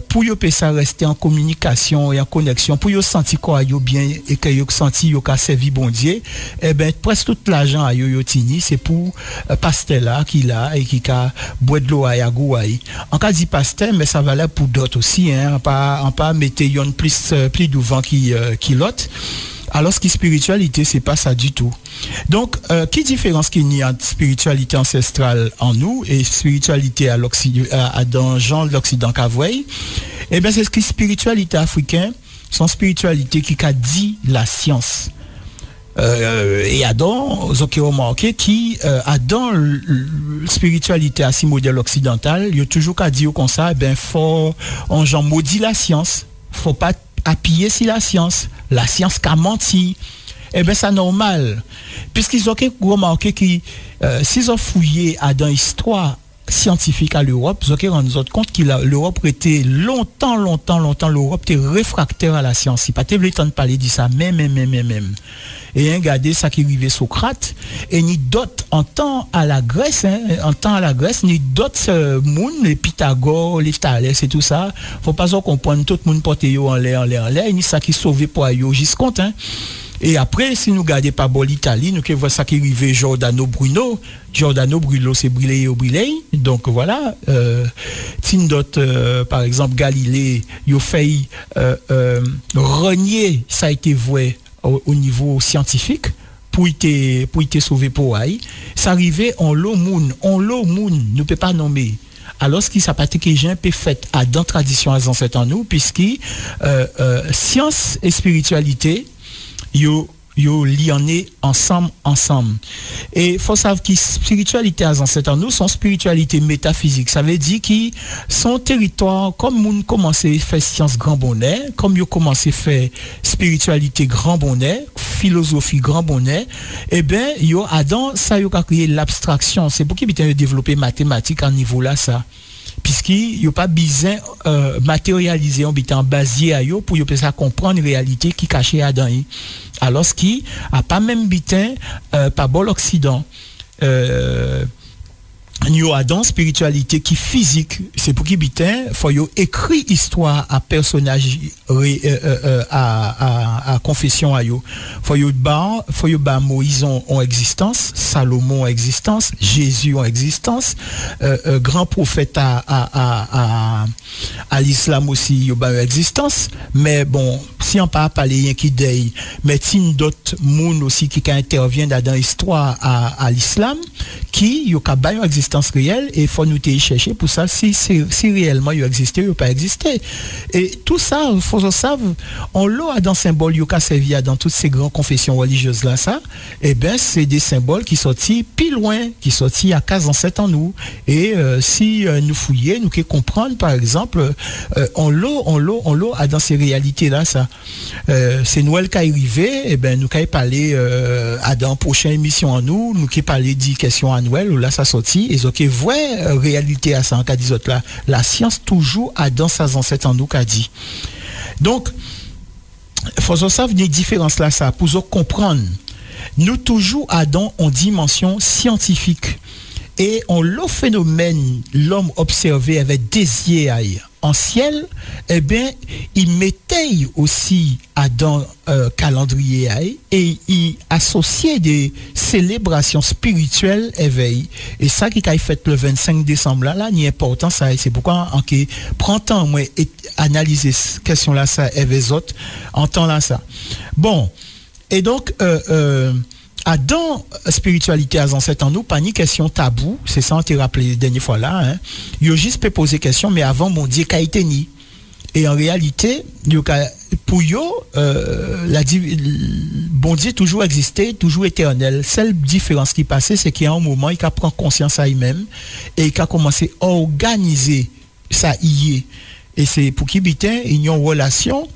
pour yo peut ça rester en communication et en connexion pour yo sentir quoi yo bien et que yo senti yo ka servi bon Dieu et ben presque tout l'argent a yo tini c'est pour pasteur là qui là et qui ka boire de l'eau à gouaï en cas dit pasteur mais ça valait pour d'autres aussi hein pas mettre yon plus devant qui l'autre. Alors ce qui spiritualité c'est pas ça du tout. Donc qui différence qu'il y a de spiritualité ancestrale en nous et spiritualité à l'Occident dans genre l'Occident qu'avoué et ben c'est ce qui spiritualité africaine son spiritualité qui a dit la science. Et Adam, vous avez remarqué qui dans spiritualité à si modèle occidental, il y a toujours qu'à dire comme ça, ben faut on genre maudit la science, faut pas appuyer sur la science qu'a menti. Eh ben c'est normal puisqu'ils ont remarqué que s'ils ont fouillé dans l'histoire scientifique à l'Europe, ils ont rendu compte que l'Europe était longtemps l'Europe était réfractaire à la science. Il pas le temps de parler de ça même. Et regardez ça qui arrivait Socrate et ni d'autres en temps à la Grèce ni d'autres moun les Pythagore les Thalès et tout ça faut pas comprendre tout le monde porter yo en l'air ni ça qui sauvé pour yo jusqu'à et après si nous regardons pas bon l'Italie nous que voit ça qui arrivait Giordano Bruno c'est brûlé donc voilà Tindot par exemple Galilée yo fait renier ça a été vrai au niveau scientifique pour être sauvé pour aïe ça arrivait en l'eau moun nous peut pas nommer alors ce qui s'appelle que j'ai un peu fait à dans tradition à ancêtre en nous puisque science et spiritualité yo liés ensemble et faut savoir que spiritualité à ancêtre en nous son spiritualité métaphysique ça veut dire que son territoire comme moun commencé faire science grand bonnet comme yo commencé faire spiritualité grand bonnet philosophie grand bonnet et ben yo Adam ça yo a créé l'abstraction c'est pour qu'il bien développer mathématiques à niveau là ça puisqu'il n'y a pas besoin matérialiser en bitan basé à yo pour yo ça comprendre une réalité qui cachée à dedans alors ce qui a pas même bitin pas bon l'Occident nous avons spiritualité qui physique c'est pour qui bitin faut yo écrit histoire à personnage à confession à yo faut yo ba Moïse en existence Salomon en existence Jésus en existence grand prophète à l'islam aussi yo ba en existence mais bon si on pas parler qui deuil mais tin d'autres monde aussi qui intervient dans l'histoire à l'islam qui yo ka ba en existence réelle et faut nous te chercher pour ça si réellement il existe ou pas exister et tout ça faut savoir on l'a dans symbole yo ka servi dans toutes ces grandes confessions religieuses là ça et ben c'est des symboles qui sorti plus loin qui sorti à 15 ancêtres en nous et si nous fouiller nous que comprendre par exemple on l'a dans ces réalités là ça c'est Noël qui est arrivé et ben nous qui parler à dans prochaine émission en nous qui parler de questions à Noël là ça sorti et ok vraie réalité à ça en cas des autres là la science toujours a dans sa ancêtres en nous qu'a dit donc faut savoir des différences là ça pour comprendre nous toujours a dans en dimension scientifique et on le phénomène l'homme observé avec désir en ciel, eh bien, il mettait aussi dans calendrier et il associait des célébrations spirituelles éveil. Et ça qui a fait le 25 décembre là, ni important ça. C'est pourquoi en qui prend temps moi analyser cette question là ça éveil autres en temps là ça. Bon, et donc dans spiritualité à ancêtre en nous, pas ni question tabou, c'est ça on t'a rappelé la dernière fois là, hein. Yo juste peut poser question, mais avant mon Dieu qu'a été ni. Et en réalité, pour yo, bon Dieu toujours existé, toujours éternel. Seule différence qui passait, c'est qu'il y a un moment, il prend conscience à lui-même et il a commencé à organiser ça y est. Et c'est pour qu'il il y a une relation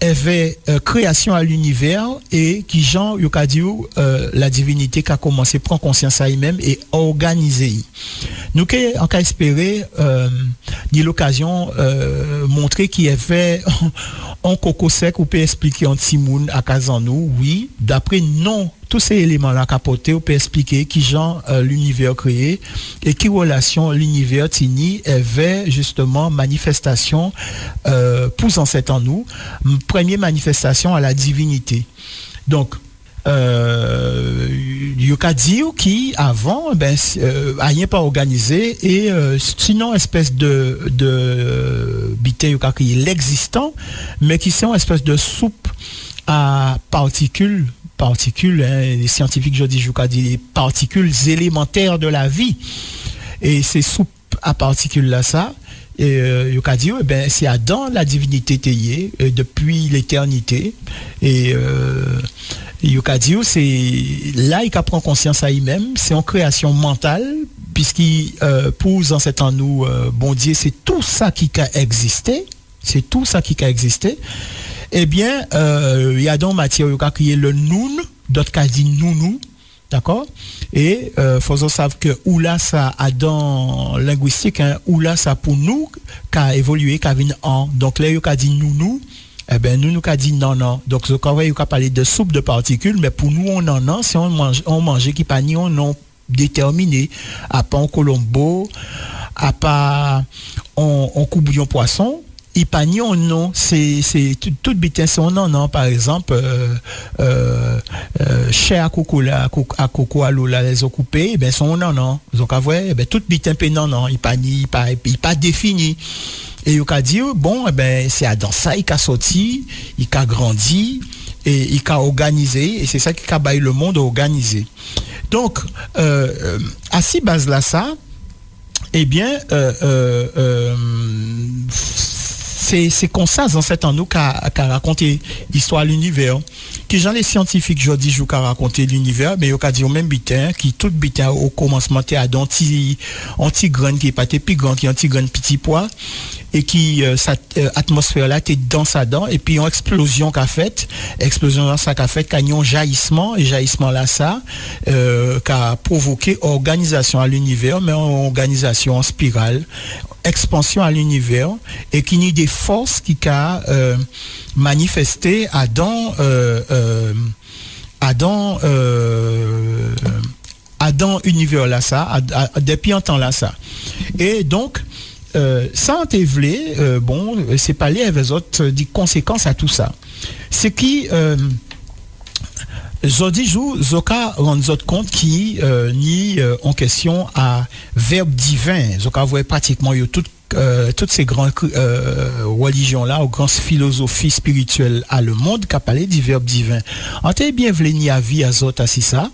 avait création à l'univers et qui Jean Yokadiou la divinité qui a commencé à prendre conscience à lui-même et organiser. Nous en cas espérer ni l'occasion montrer qu'il y avait en coco sec ou peut expliquer en timoun à Kazanou oui d'après non tous ces éléments là capotés on peut expliquer qui Jean l'univers créé et qui relation l'univers tini avait justement manifestation pour ancêtre en nous première manifestation à la divinité donc Yoka dit qui avant ben rien pas organisé et sinon espèce de bité yoka qui l'existant mais qui sont espèce de soupe à particules hein, les scientifiques je dis Yoka dit les particules élémentaires de la vie et ces soupes à particules là ça et Yoka dit ben c'est Adam la divinité taillée depuis l'éternité et Yokadio, c'est là il prend conscience à lui-même, c'est en création mentale, puisqu'il pose en cet en nous, bon Dieu, c'est tout ça qui a existé, eh bien, il y a dans matière qui est le noun, d'autres qui dit nounou, d'accord? Et faut savoir que oula ça a dans linguistique, hein, oula ça pour nous, qui a évolué, qui a venu en, donc là il dit nounou. Eh ben nous a dit non donc ce qu'on va parler de soupe de particules mais pour nous on en a si on mange qui pas ni on non déterminé à pas en colombo à pas on coupe poisson il pas ni on non c'est tout bitin c'est on en par exemple chez à coco à l'eau là les occupés ben son non donc avouer ben tout bitin non il pas défini. Et il a dit, bon, eh ben, c'est dans ça, il a sorti, il a grandi, et il a organisé, et c'est ça qui a baillé le monde organisé. Donc, à ces bases-là, ça, eh bien, c'est comme ça, dans cet an, nous, qu'a raconté l'histoire de l'univers. Qui j'en les scientifiques, je dis, qu'a raconté l'univers, mais il a dit au même bitin, qui tout bitin au commencement, t'es à anti-grain, qui est pas plus grand, qui est anti-grain petit poids, et qui, cette atmosphère là, t'es dans sa dent, et puis une explosion qu'a fait, qu'a y a un jaillissement, et jaillissement là, ça, qu'a provoqué organisation à l'univers, mais en organisation en spirale, expansion à l'univers et qui nie des forces qui a manifesté Adam univers là ça depuis un temps là ça et donc sans t'évler bon c'est pas les autres des conséquences à tout ça c'est qui Jodi jou zoka rend zot compte qui ni en question à verbe divin zoka voit pratiquement yo toutes ces grandes religions là, aux grandes philosophies spirituelles à le monde qui a parlé du verbe divin. On t'a bien venu ni à vie à zot assis ça.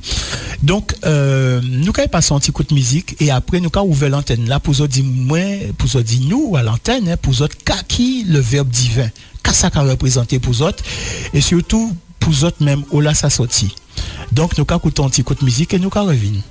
Donc nous quand passons un petit coup de musique et après nous quand ouvert l'antenne là pour dire moi pour dire nous à l'antenne hein, pour autres qui le verbe divin. Qu'est-ce ça qu'a représenté pour autres et surtout pour autres même où là ça sorti. Donc nous quand écoutons un petit coup de musique et nous quand revenons.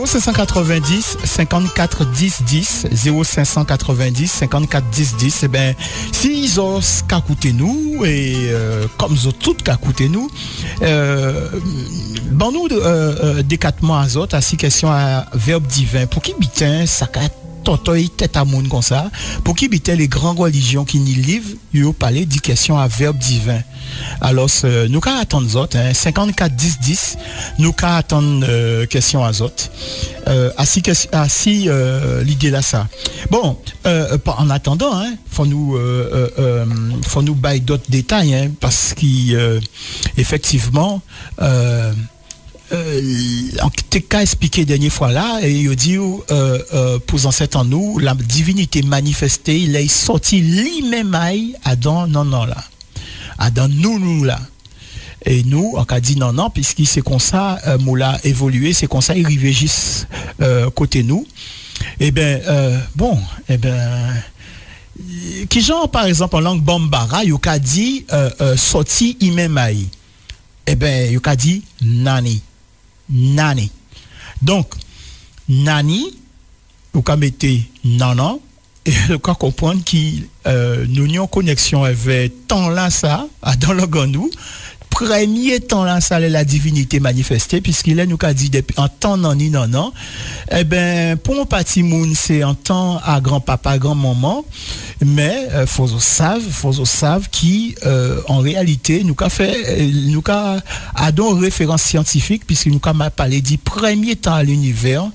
0590 54 10 10 0590 54 10 10. Eh ben, si ils ont qu'à écouter nous et comme ils ont tout qu'à écouter nous, bon nous des 4 mois à autres, ainsi question à verbe divin. Pour qui bitin ça totoy tête à monde comme ça, pour qui bitin les grandes religions qui n'y livrent, ils ont parlé de question à verbe divin. Alors nous qu'à attendre autres 54 10 10, nous qu'à attendre question à autres. Assis l'idée là ça. Bon, en attendant faut nous bailler d'autres détails parce qu'effectivement en cas expliqué dernière fois là et il dit pour ancêtres en nous la divinité manifestée il est sorti lui-même Adam non là Adam nous là et nous on a dit non puisqu'il c'est comme ça moula évolué c'est comme ça il arrive juste côté nous et ben qui genre par exemple en langue bambara il a dit sorti lui-même et ben il a dit nani. Donc, nani, vous pouvez mettre nanan, et vous pouvez comprendre que nous avons une connexion avec temps là, ça, dans le gandou. Premier temps là, ça, la divinité manifestée, puisqu'il est nous a dit depuis en temps nani, nanan. Eh ben, pour un petit monde, c'est en temps à grand-papa, grand-maman, mais faut savent qui, en réalité, nous a donné référence scientifique, puisque nous a parlé du premier temps à l'univers,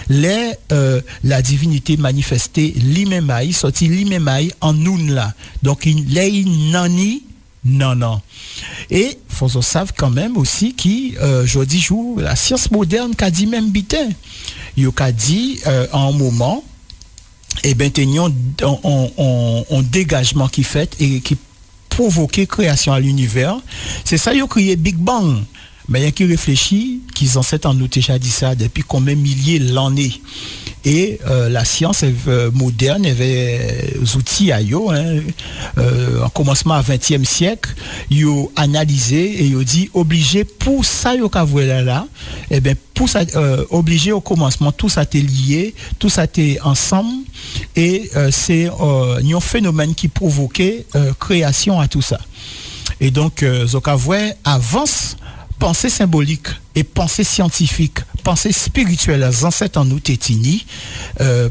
la divinité manifestée, l'imemaï, sorti l'imemaï en nous là. Donc, il est nani, non. Et faut savent quand même aussi qui aujourd'hui joue la science moderne qu'a dit même bitin. Il a dit en un moment et ben tenions on dégagement qui fait et qui provoquait création à l'univers. C'est ça il a crié Big Bang. Mais il y a qui réfléchit qu'ils ancêtres en nous déjà dit ça depuis combien de milliers d'années. Et la science moderne avait des outils à yo en commencement à 20e siècle, yo analysé et yo dit obligé pour ça yo ka là et ben pour ça obligé au commencement tout ça était lié, tout ça était ensemble et c'est un phénomène qui provoquait création à tout ça. Et donc Zokavoué avance pensée symbolique et pensée scientifique, pensée spirituelle, les ancêtres en nous tétini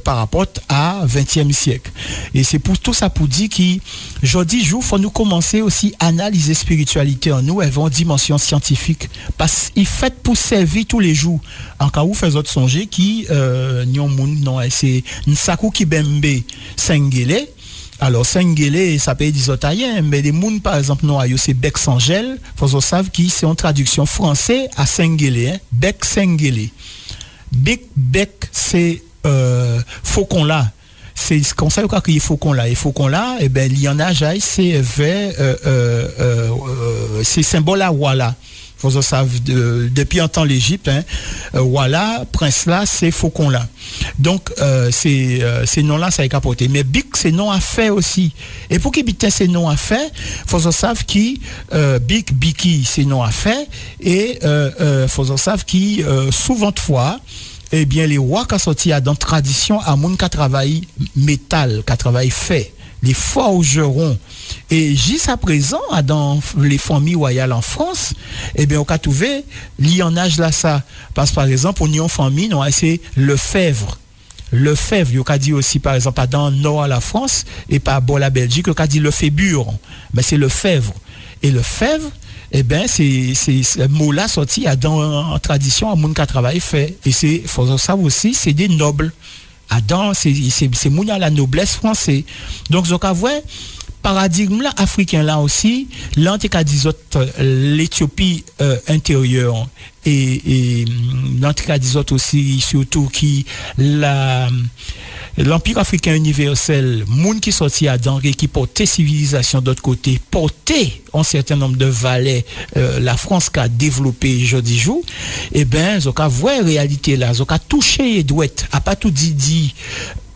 par rapport à 20e siècle. Et c'est pour tout ça pour dire qu'aujourd'hui, il faut nous commencer aussi à analyser spiritualité en nous, elles vont en dimension scientifique, parce qu'il fait pour servir tous les jours. En cas où fait autres songer qui non c'est Nsaku Kibembe Sengele. Alors, Sengele, ça peut être des Otaïens, mais les mouns, par exemple, non, c'est Bec Sangel, faut savoir qui c'est en traduction français à Sengele, Bec Sengele. Bec, c'est faucon là. C'est comme ça qu'il y a faucon là. Et faucon là, eh ben, il y en a, c'est vers, c'est symbole à Walla. Vous savez, depuis un temps l'Égypte, voilà, prince là, c'est faucon là. Donc, ces noms-là, ça est capoté. Mais Bic, c'est nom à fait aussi. Et pour qu'il bitin ces noms à fait, faut savoir qui Bic, Biki, c'est nom à fait. Et faut savoir qui souvent de fois, eh bien, les rois qui sont sortis dans tradition à moun qui travaille métal, qui travaille fait. Les forgerons. Et jusqu'à présent, dans les familles royales en France, eh bien, on a trouvé l'ionage là, ça. Parce que, par exemple, on y a une famille, c'est Lefebvre. Lefebvre, il y a dit aussi, par exemple, dans le nord à la France, et pas bon la Belgique, il y a dit Lefébure. Mais c'est Lefebvre. Et Lefebvre, eh bien, c'est ce mot-là sorti en tradition à moun qui travaille fait. Et c'est, faut ça aussi, c'est des nobles. Adam, c'est mounia la noblesse française. Donc, vous voyez, paradigme là, africain là aussi, l'Éthiopie intérieure et l'anticadisot aussi, surtout qui l'Empire africain universel, monde qui sortit à Dengue qui portait civilisation d'autre côté, portait un certain nombre de valets, la France qui a développé aujourd'hui jour, et ben, zoka voit réalité là, zoka touché et douette, a pas tout dit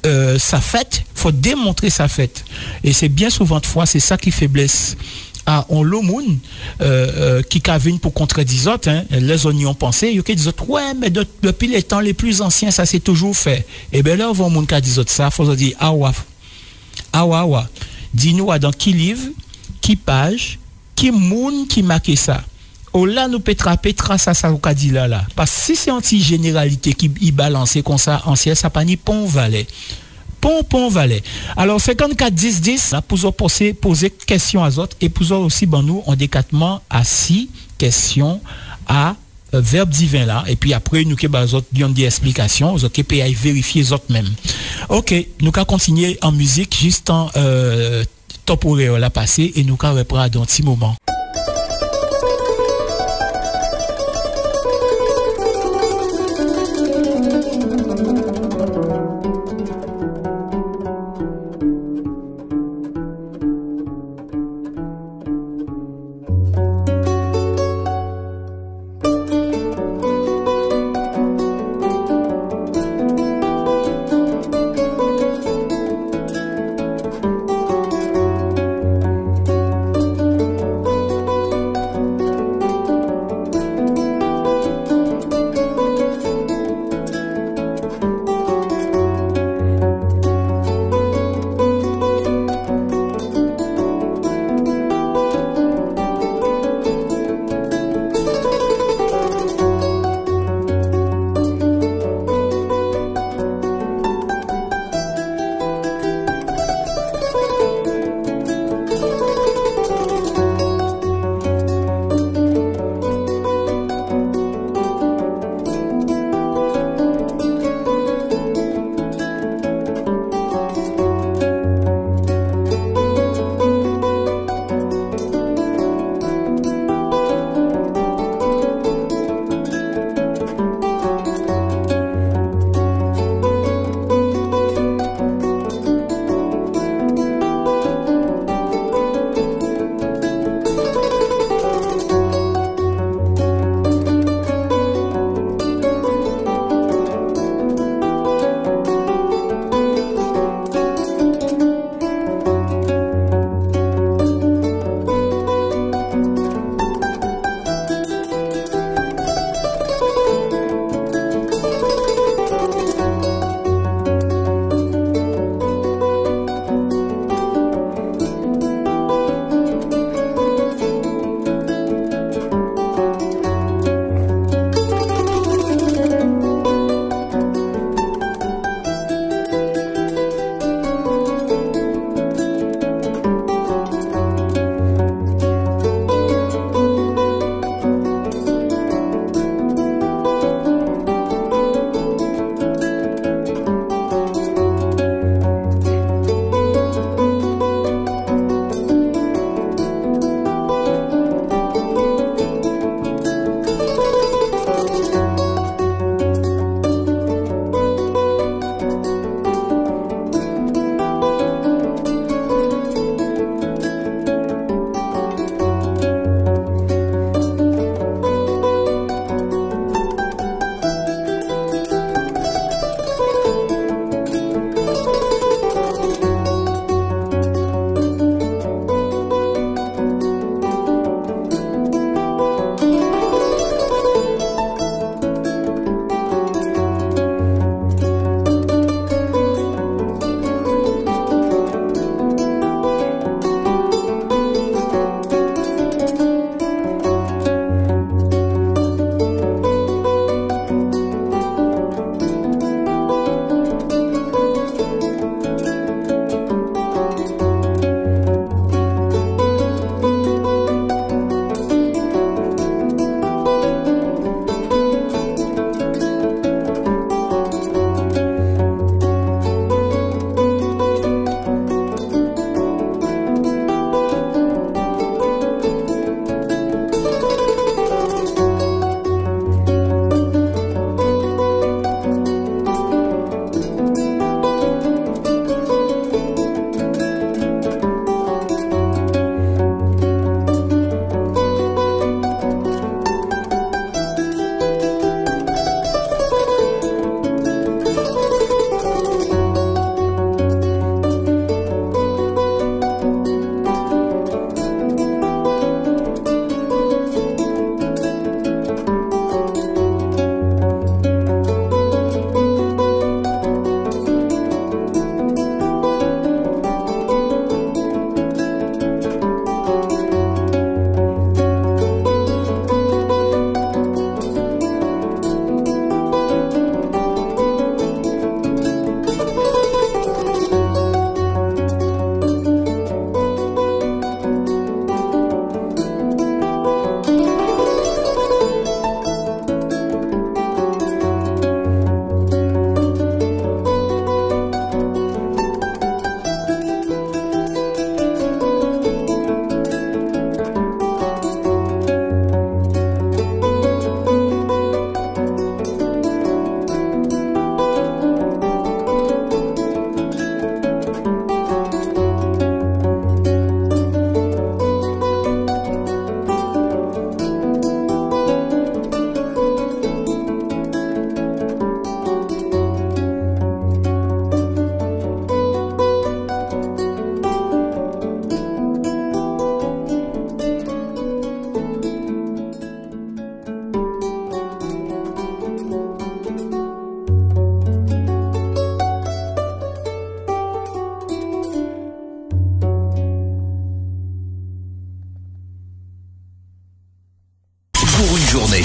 sa fête, faut démontrer sa fête. Et c'est bien souvent de fois, c'est ça qui faiblesse à on l'homme qui cavine pour contredire autres, hein, les oignons pensés, ils disent ouais mais depuis les temps les plus anciens ça s'est toujours fait. Et ben là on va monde qui dit ça, faut dire awa. Dis-nous dans qui livre, qui page, qui monde qui marque ça. Oh là nous trace à ça qu'a dit là parce que si c'est anti généralité qui y balance comme ça ancien ça pas ni pont valet. Pont valet. Alors 54 10 là pour poser questions à autres et pour aussi ben nous on décatement à 6 questions à verbe divin là et puis après nous que bah autres donne des explications aux autres peut vérifier les autres même. OK, nous ca continuer en musique juste en top horaire la passé et nous ca reprendre dans un petit moment.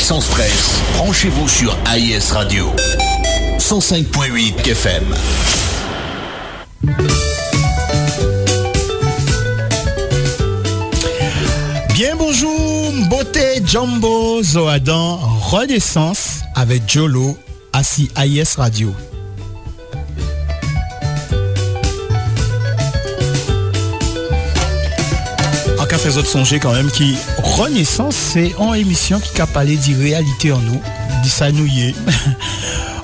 sans stress, branchez-vous sur AIS Radio. 105.8 FM. Bien bonjour, beauté Jumbo Zoadan, Renaissance avec Jolo, assis AIS Radio. En cas fait autres songer quand même qui Renaissance, c'est une émission qui a parlé de réalité en nous, de ça nous y est.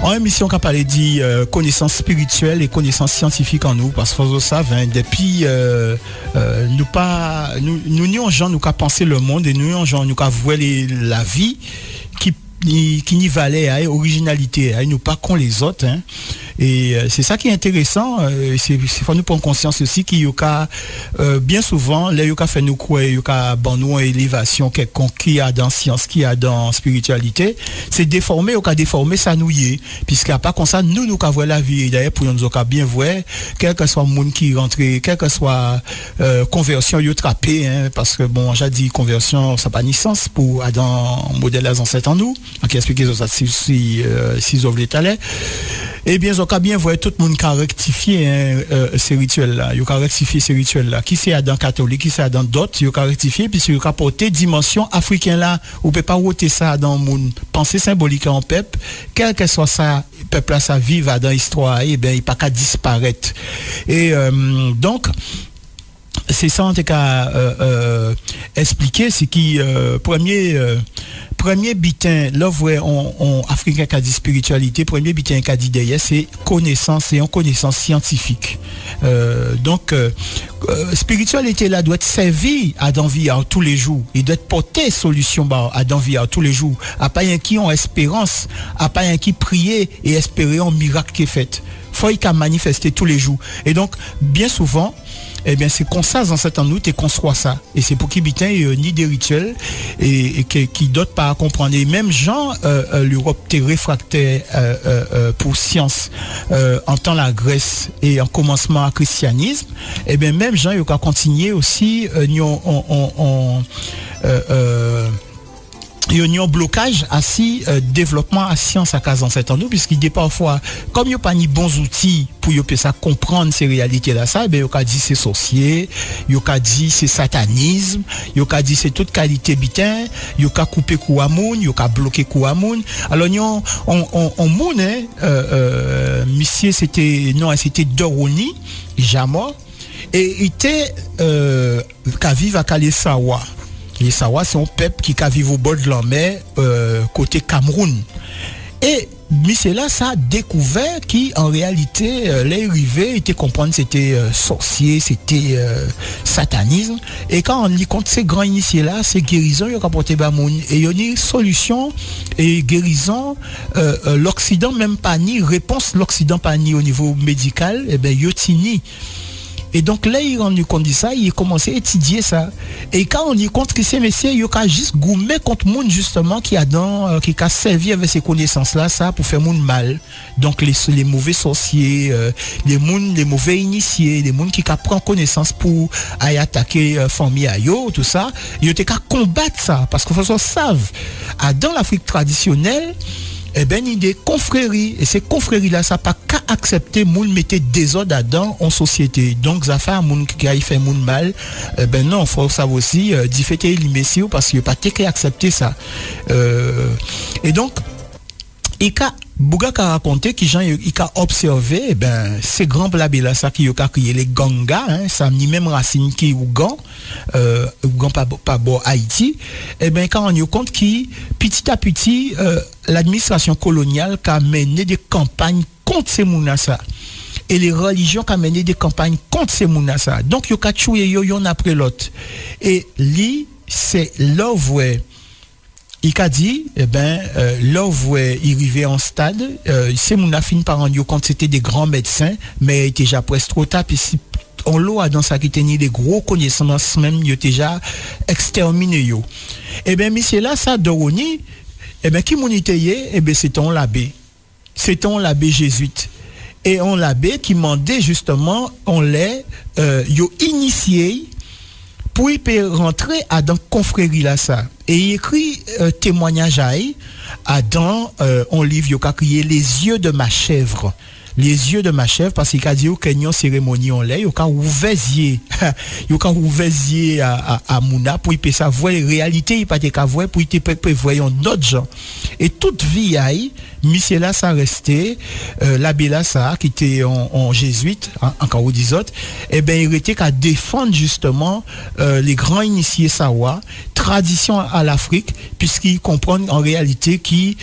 En émission qui a parlé de connaissances spirituelles et connaissances scientifiques en nous, parce que vous savez, depuis nous n'y gens nous qu'à penser le monde et nous gens nous qu'à voir la vie qui n'y valait à originalité, nous pas qu'on les autres, hein. Et c'est ça qui est intéressant, c'est faut nous prendre conscience aussi qu'il y a bien souvent là il y a fait nous croire il y a bon nous élévation quelconque qui a dans science qui a dans spiritualité, c'est déformé ou déformé ça nous y est puisqu'à pas comme ça nous qu'à voir la vie. Et d'ailleurs pour nous qu'à bien voir quel que soit monde qui rentre, quel que soit conversion yo trappé, hein, parce que bon j'ai dit conversion ça pas ni sens pour Adam modèle les ancêtres en nous qui explique ça si vous voulez aller. Eh bien, on a bien voir tout le monde qui a rectifié ces rituels-là. Il a rectifié ces rituels-là. Qui c'est Adam catholique, qui c'est Adam d'autres, il a rectifié, puis il a porté dimension africaine-là. On ne peut pas ôter ça dans mon pensée symbolique en peuple. Quel que soit ça, peuple là, ça vive dans l'histoire, eh bien, il n'y a pas qu'à disparaître. Et donc, c'est ça en tout cas expliquer, c'est qui premier bitin là on africain qui a dit spiritualité, premier bitin qui a dit derrière c'est connaissance et en connaissance scientifique. Donc spiritualité là doit être servie à d'envie tous les jours, il doit être porter solution à d'envie tous les jours, à pas un qui ont espérance, à pas un qui prier et espérer un miracle qui est fait. Faut qu'il manifester tous les jours. Et donc bien souvent eh bien c'est comme ça dans cet en nous et qu'on soit ça et c'est pour qui bitin ni des rituels et qui d'autres pas à comprendre. Et même Jean l'Europe était réfractaire pour science en temps la Grèce et en commencement à christianisme, et bien même Jean il a continué aussi il y a un blocage assis développement à science à cas en cet nous puisqu'il dit parfois comme il n'y a pas ni bons outils pour y ça comprendre ces réalités là ça, ben il a dit c'est sorcier, il a dit c'est satanisme, il a dit c'est toute qualité bitin, il a coupé Kouamoun, il a bloqué Kouamoun. Alors on moun monsieur c'était Doroni Jamo et il était qu'à vivre à Kalesawa. Les Sawa, c'est un peuple qui vit au bord de la mer, côté Cameroun. Et monsieur là, ça a découvert qu'en réalité, les rivets étaient comprendre c'était sorcier, c'était satanisme. Et quand on lit compte ces grands initiés là, c'est guérison, il y a rapporté Bamoun. Et il y a une solution et guérison, l'Occident même pas ni, réponse l'Occident pas ni au niveau médical, et ben yotini. Et donc là, il rendu compte de ça, il a commencé à étudier ça. Et quand on y compte que ces messieurs, il a juste gourmet contre monde justement qui a servi avec ces connaissances-là, ça, pour faire monde mal. Donc les mauvais sorciers, les mauvais initiés, les monde qui prend connaissance pour aller attaquer famille ayo, tout ça, il était qu'à combattre ça. Parce que faut savent, dans l'Afrique traditionnelle, eh ben il y a des confréries et ces confréries là ça pas qu'à accepter moun mettre désordre dedans en société. Donc ça fait moun qui a fait moun mal, eh ben non, faut savoir aussi d'y fêter les messieurs parce que pas qu'à accepter ça. Et donc il a Bouga a raconté que Jean il a observé eh ben ces grands blabés là ça qui a créé les ganga, hein, ça ni même racine qui Ougan pas bon Haïti. Eh ben quand on y compte qui petit à petit l'administration coloniale a mené des campagnes contre ces mounassa et les religions qui ont mené des campagnes contre ces mounassa. Donc yo ka choué yon après l'autre. Et lui c'est là où il a dit, eh ben, là où il arrivait en stade, c'est mon affine par en quand c'était des grands médecins, mais il était déjà presque trop tard, puis si on l'a dans ça qui tenait des gros connaissances, même, il était déjà exterminé, yo. Eh ben, monsieur là, ça, Doroni, eh ben, qui m'unité, eh ben, c'était un l'abbé. C'était un l'abbé jésuite. Et on l'abbé qui mandait justement, on l'est, yo initié, pour y rentrer à dans confrérie là, ça. Et il écrit témoignage dans un livre qui a crié Les yeux de ma chèvre. Les yeux de ma chèvre, parce qu'il a dit qu'il y a une cérémonie en l'air, il a ouvert à Mouna pour y ça voir les réalités, il pas qu'à voir pour y prévoir d'autres gens. Et toute vie monsieur là ça restait l'abbé là ça qui était en jésuite encore ou des autres, et ben il était qu'à défendre justement les grands initiés sawa, tradition à l'Afrique, puisqu'ils comprennent en réalité qui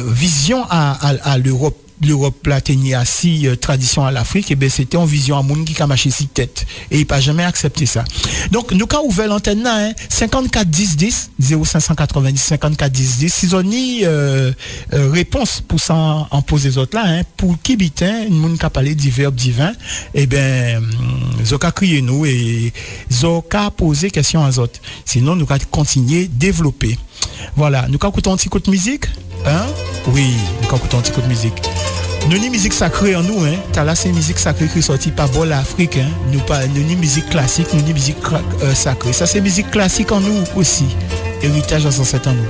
vision à l'Europe là tenait assis tradition à l'Afrique, et ben c'était en vision à monde qui a marché si tête et il pas jamais accepté ça. Donc nous avons ouvert l'antenne là 54 10 10 0590 54 10 10 si on ni réponse pour ça en poser autres là pour qui bitin monde qui a parlé du verbe divin, et ben zoka crier nous et zoka poser question aux autres, sinon nous allons continuer développer. Voilà, nous allons écouter un petit coup de musique, oui, nous allons écouter un petit coup de musique. Nous ni musique sacrée en nous, t'as là c'est musique sacrée qui sorti par bol Afrique, nous ni musique classique, nous ni musique sacrée. Ça c'est musique classique en nous aussi, héritage ancêtre en nous.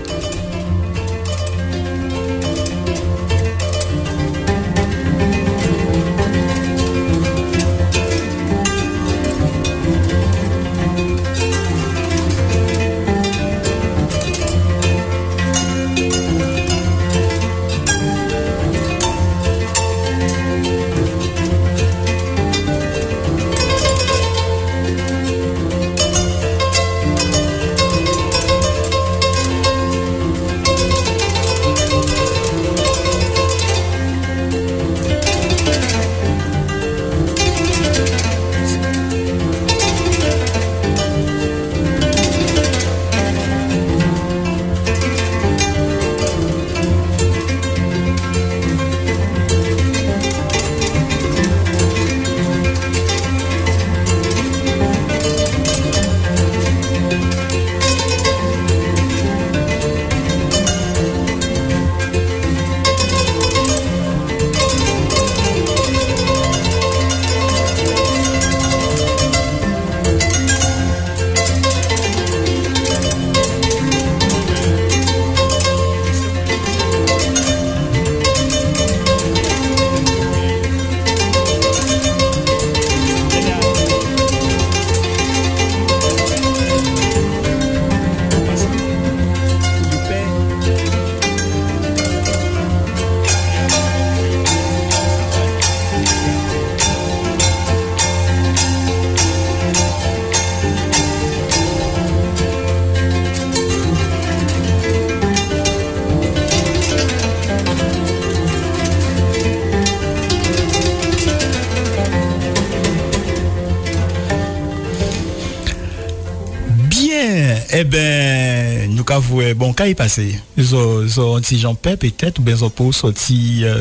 Eh ben, nous avons bon cas y passé. Zo un petit Jean Pep peut-être ou bien zo pour sortir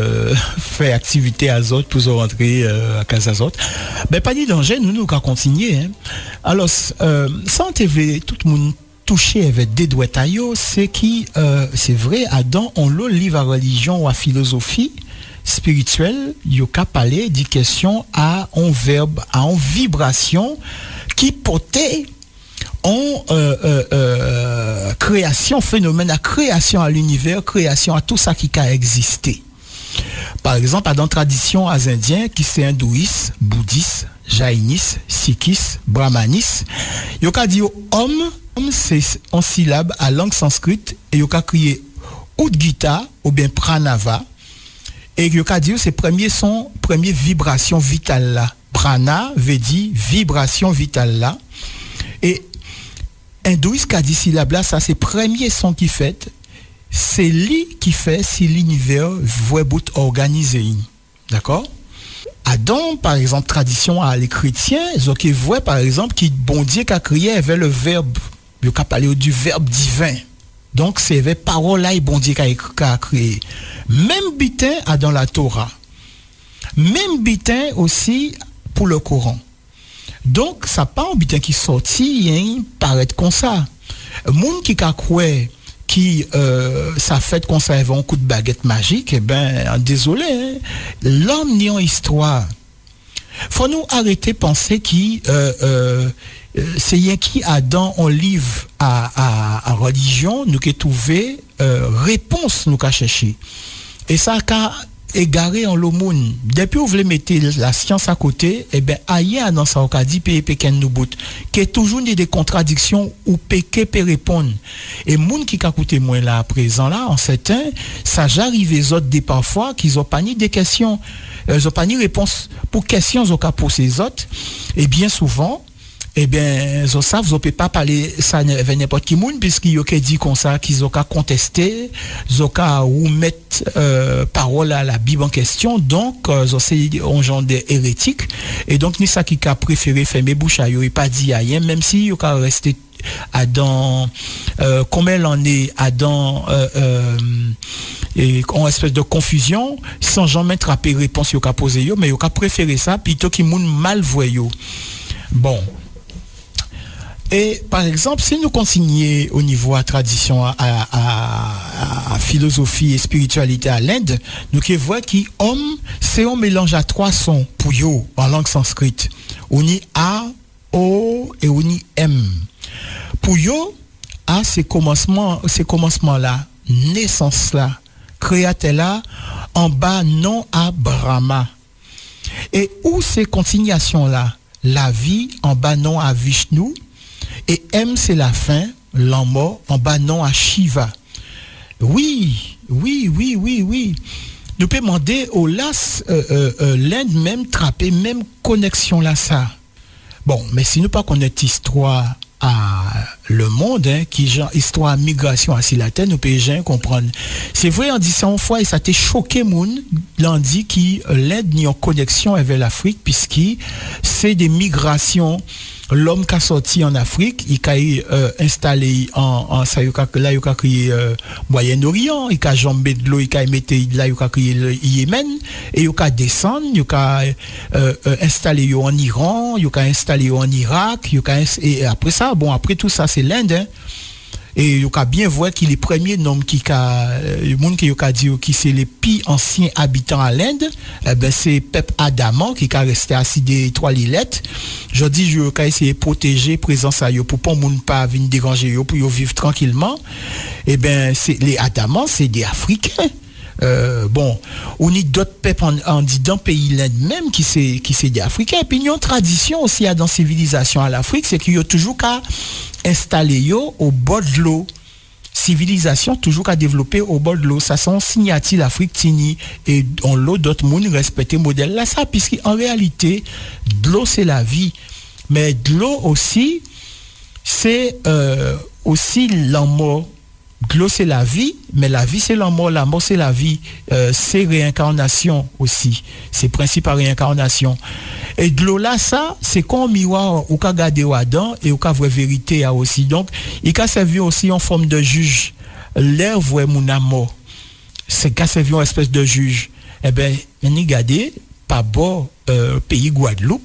faire activité à autres pour rentrer à casa autres. Ben pas de danger, nous allons continuer. Alors sans TV tout le monde touché avec des doigts taillot, c'est qui c'est vrai Adam on le livre à religion ou à philosophie spirituelle, il a parlé de question à un verbe, à une vibration qui portait en création, phénomène à création à l'univers, création à tout ça qui a existé. Par exemple, dans la tradition indienne, qui c'est hindouiste, bouddhiste, jaïniste, sikhiste, brahmaniste, il y a dit homme, c'est en syllabe à langue sanscrite, et il y a crié Udgita ou bien Pranava, et il y a dit c'est premier son, première vibration vitale là. Prana veut dire vibration vitale là. Et hindouiste qui a dit syllabe là, ça c'est premier son qui fait, c'est lui qui fait si l'univers voit bout organisé. D'accord? Adam, par exemple, tradition à les chrétiens, ils ont qui voient par exemple qui bon Dieu qui a créé vers le verbe, il a parlé du verbe divin. Donc c'est vers parole là bon Dieu qui a créé. Même bitin a dans la Torah. Même bitin aussi pour le Coran. Donc ça pas un bitin qui sorti paraît comme ça. Monde qui a cru qui ça fait comme ça un coup de baguette magique, eh ben désolé, l'homme ni en histoire. Faut nous arrêter penser qui c'est rien qui Adam on livre à religion nous qui trouver réponse nous qu'a chercher et ça qu'a égaré en le monde depuis vous voulez mettre la science à côté et ben ailleurs dans ça on a dit pékin nous bout qui est toujours des contradictions ou péké peut répondre et monde qui a écouté moi là à présent là en certain ça j'arrive les autres des parfois qu'ils ont pas ni des questions ils ont pas ni réponse pour questions aux cas pour ces autres et bien souvent eh bien, ils savent, ils peut pas parler ça avec n'importe qui monde puisqu'ils ont dit comme ça qu'ils ont qu'à contester, ils ont qu'à mettre parole à la Bible en question, donc ils ont un genre d'hérétique et donc ni ça qui a préféré fermer bouche à eux et pas dit rien même si ils ont qu'à rester Adam comme elle en est Adam et en espèce de confusion sans jamais attraper réponse yo qu'a posé yo mais yo qu'a préféré ça plutôt qu'il moun mal voyo. Bon. Et par exemple, si nous continuons au niveau à tradition, à philosophie et spiritualité à l'Inde, nous voyons qu'homme, c'est un mélange à trois sons pour yo en langue sanskrite. On y A, O et on y M. Pour yo, A c'est commencement là, naissance là, créateur là, en bas non à Brahma. Et où c'est continuation là, la vie en bas non à Vishnu. Et M, c'est la fin, l'amour, en bas non à Shiva. Oui. Nous pouvons demander au las, l'Inde même trapper, même connexion là, ça. Bon, mais si nous pas connaître histoire à le monde, qui genre histoire migration à la terre, nous pouvons comprendre. C'est vrai, on dit ça une fois, et ça t'a choqué, moun, l'on dit que l'Inde n'y a connexion avec l'Afrique, puisque c'est des migrations. L'homme qui a sorti en Afrique, il a installé en ça, il a créé Moyen-Orient, il a jambé de l'eau, il a mis là, il a créé le Yémen, et il a descendu, il a installé en Iran, il a installé en Irak, et après ça, bon, après tout ça, c'est l'Inde, hein. Et il a bien vu qu'il est le premier nom qui a, le monde qui a dit qui c'est les plus anciens habitants à l'Inde, ben c'est Pep Adamant qui a resté assis des trois lilettes. Je dis, je vais essayer de protéger présence à eux pour pas monde pas venir déranger eux, pour vivre tranquillement. Et ben, c'est les Adamants, c'est des Africains. Bon, on y d'autres peuples en dit dans pays l'Inde même qui c'est des Africains. Et puis il y a une tradition aussi dans la civilisation à l'Afrique, c'est qu'il y a toujours qu'à installer yo au bord de l'eau. Civilisation toujours qu'à développer au bord de l'eau. Ça sont signature l'Afrique tini et on l'eau d'autres monde respecter modèle là ça puisqu'en réalité de l'eau c'est la vie, mais de l'eau aussi c'est aussi l'amour. De l'eau c'est la vie, mais la vie c'est l'amour c'est la vie, c'est réincarnation aussi, c'est principe à réincarnation. Et de l'eau là ça, c'est comme miroir ou qu'a garder Adam et ou qu'a vraie vérité aussi. Donc, il qu'a servi aussi en forme de juge. L'air voit mon amour. C'est qu'a servi en espèce de juge. Eh ben, on y garder pas bon pays Guadeloupe.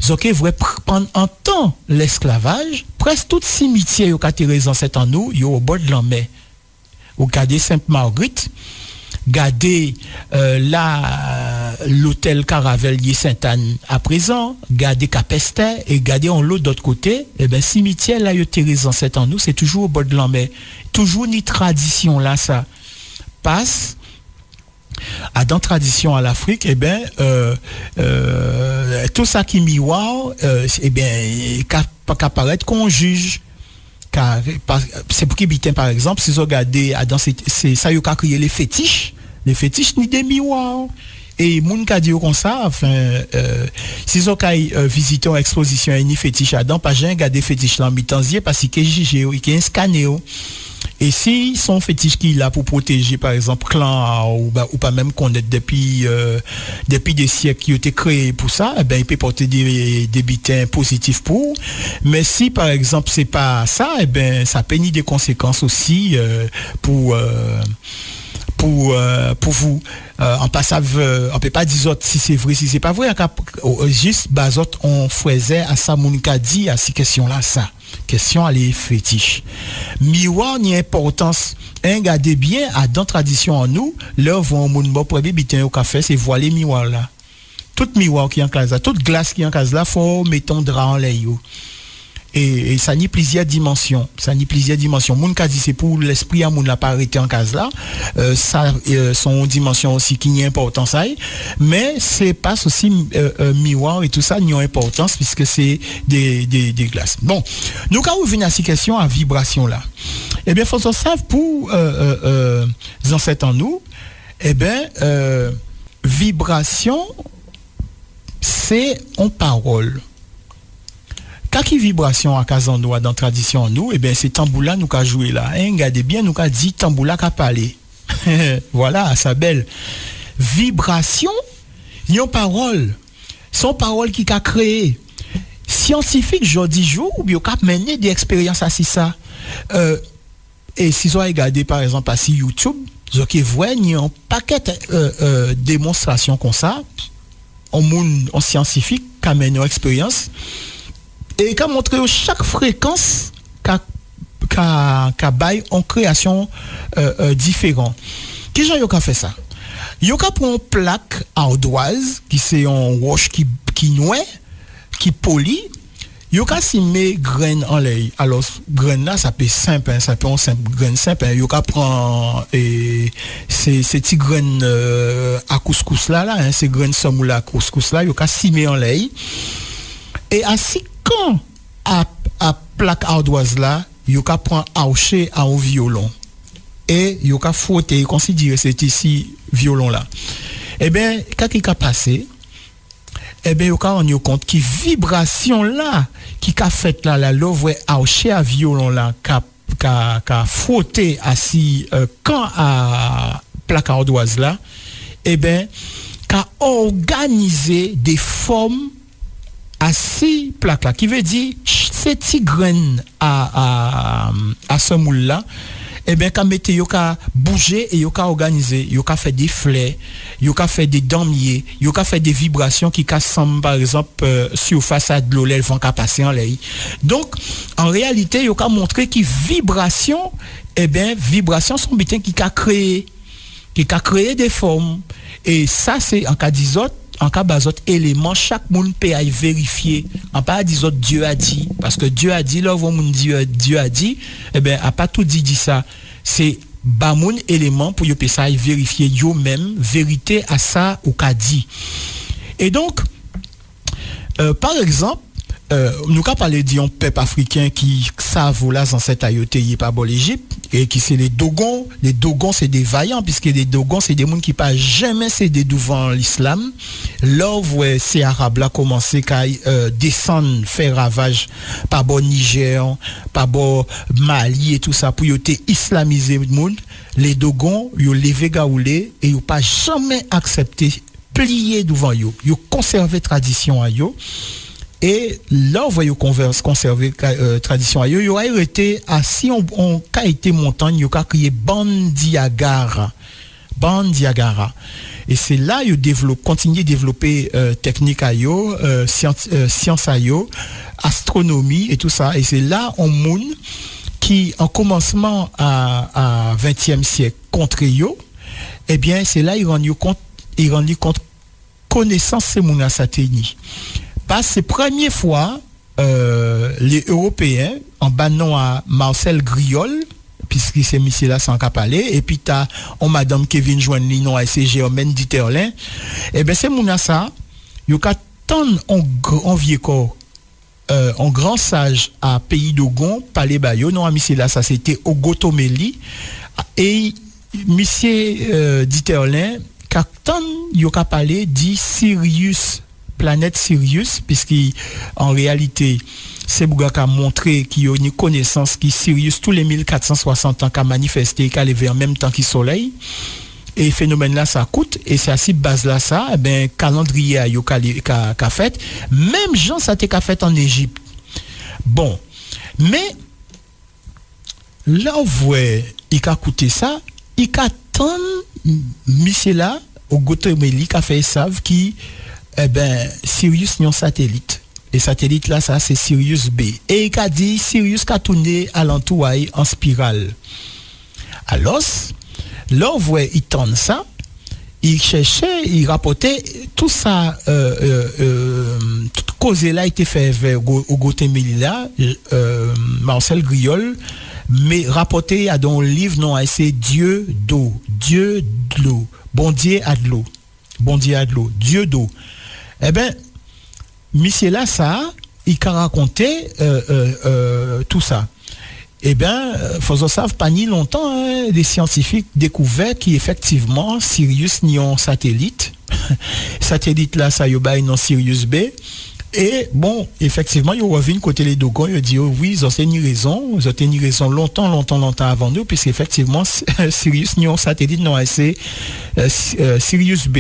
Donc, il vrai prendre en temps l'esclavage, presque tout cimetière au catérés en cet an nous, yo au bord de la mer. Ou garder Sainte-Marguerite, garder l'hôtel Caravelier Sainte-Anne à présent, garder Capester et garder en l'autre d'autre côté, et ben cimetière là yo Thérèse en cet an nous, c'est toujours au bord de la mer. Toujours ni tradition là ça passe à dans tradition à l'Afrique, et ben tout ça qui miroir et ben qu'apparaître qu'on juge. Car c'est pour qu'ils par exemple si vous regardez dans c'est ça yo qu'a créé les fétiches ni des miroirs et moun ka dit comme ça enfin si vous visiter une exposition ni fétiche dedans pas j'ai regarder fétiche là mitanzier parce que jugé il est scanné. Et si son fétiche qui est là pour protéger par exemple clan ou pas même connaître depuis des siècles qui ont été créés pour ça, eh ben il peut porter des bitins positifs pour. Mais si par exemple c'est pas ça, eh ben ça peut ni des conséquences aussi pour vous. En passant, on peut pas dire si c'est vrai, si c'est pas vrai. Juste bazot on faisait à ça moun ka dit à ces questions là ça. Question à les fétiches. Miroir ni importance. Regardez bien à dans tradition en nous, leur vont moun bo pour bitin au café, c'est voiler miroir là. Tout miroir qui en case là, toute glace qui en case là, faut mettons drap en l'air. Et ça n'y plusieurs dimensions. Moun ka dit c'est pour l'esprit à moun la pas arrêté en case là. Ça son dimension aussi qui n'y importance ça. Mais c'est pas aussi miroir et tout ça n'y a importance puisque c'est des glaces. Bon, nous quand on vient à cette question à vibration là. Eh bien faut qu'on sache pour les ancêtres en nous, eh bien vibration c'est en parole. Kaki vibration à Kazandoa dans tradition en nous, eh bien c'est tamboula nous qu'a joué là. Regardez bien nous qu'a dit tamboula qu'a parlé. Voilà, sa belle vibration, yon parole. Son parole qui qu'a créé. Scientifique jodi jour ou bien qu'a mené des expériences à ça. Et si vous regardez par exemple à YouTube, vous voyez un paquet démonstrations comme ça. En scientifique qu'a mené une expérience. Et qu'a montré chaque fréquence qu'a bail en création différent. Qui gens yo qu'a fait ça? Yo qu'a prend une plaque ardoise qui c'est en roche qui nouait, qui poli. Yo qu'a si met graine en l'air. Alors graine là ça peut simple, ça peut en simple graine simple. Yo qu'a prend ces petits graines à couscous là, ces graines semoula à couscous là, yo qu'a si met en l'air. Et ainsi quand à plaque ardoise là, yo ka prend archer à un violon et yo ka frotter considérer c'est ici violon là. Eh bien, quand il a passé, eh bien yo ka rendre compte qui vibration là qui ka fait là la l'ouvre archer à violon là ka frotter assis quand à plaque ardoise là, eh bien ka organiser des formes à 6 plaques là qui veut dire ces petits graines à ce moule là et bien quand mettez yo ka bouger et yo ka organiser yo ka fait des fleurs yo ka fait des damiers yo ka fait des vibrations qui semble par exemple sur façade de l'eau le vent ka passer en l'air. Donc en réalité yo ka montrer qui vibration et bien vibration sont bitin qui ka créer des formes et ça c'est en cas d'isote. En cas d'azot élément, chaque monde peut y vérifier. En pas d'azot Dieu a dit, parce que Dieu a dit, là où moun Dieu a dit, eh ben a pas tout dit ça. C'est ba moun élément pour y peut ça vérifier yo même vérité à ça ou qu'a dit. Et donc par exemple nous qu'a parlé d'un peuple africain qui savent là ancêtres ayoté pas bon l'Égypte et qui c'est les Dogons c'est des vaillants puisque les Dogons c'est des monde qui pas jamais cédé devant l'islam. Là ouais ces arabes là commencé qu'à descendre faire ravage par bon Niger, par bon Mali et tout ça pour yoté islamiser le monde. Les Dogons yo levé gaoulé et yo pas jamais accepté plier devant yo conserver tradition à yo. Et là, on va conserver tradition. Il y a été si on a été montagne, il y a créé Bandiagara. Et c'est là il développe, continue de développer technique à yo, science à yo, astronomie et tout ça. Et c'est là on moun qui en commencement à 20e siècle contre yo. Eh bien, c'est là il rend compte connaissance c'est moun à sateni. Parce que première fois les Européens en bannant à Marcel Griol puisqu'il s'est mis là sans qu'à parler et puis t'as madame Kevin Joanny non ACG Omen Diterlin et ben c'est mon ça yo ka tant en vieux corps en grand sage à pays d'Ogon parler ba yo non a mis là ça c'était Ogotomeli et monsieur Diterlin ka tant yo ka parler dit Sirius planète Sirius puisqu'en réalité c'est Bouga qui a montré qu'il y a une connaissance qui Sirius tous les 1460 ans qui a manifesté qui a levé en même temps que soleil et phénomène là ça coûte et c'est à cette base là ça ben calendrier a yo qu'a fait même Jean ça t'est qu'a fait en Égypte. Bon mais là on voit il a coûté ça il a tant monsieur là au Gotomeli qui a fait savent qui eh ben Sirius non satellite et satellite là ça c'est Sirius B et il a dit Sirius qui a tourné alentour en spirale. Alors là on voit il tourne ça il cherchait, il rapportait tout ça, toute cause là a été fait vers Guatemala, Marcel Griol, mais rapporté à dans le livre non c'est Dieu d'eau, Dieu de l'eau, bon Dieu à de l'eau, Dieu d'eau. Eh ben, monsieur là ça, il a raconté tout ça. Eh bien, faut savent pas ni longtemps, hein, des scientifiques découverts qu'effectivement Sirius n'y un satellite. Satellite là, ça y a non Sirius B. Et bon, effectivement, il y a revenu côté les Dogons, il dit oh, oui, ils ont tenu raison longtemps avant nous, puisqu'effectivement Sirius n'y a un satellite non c'est Sirius B.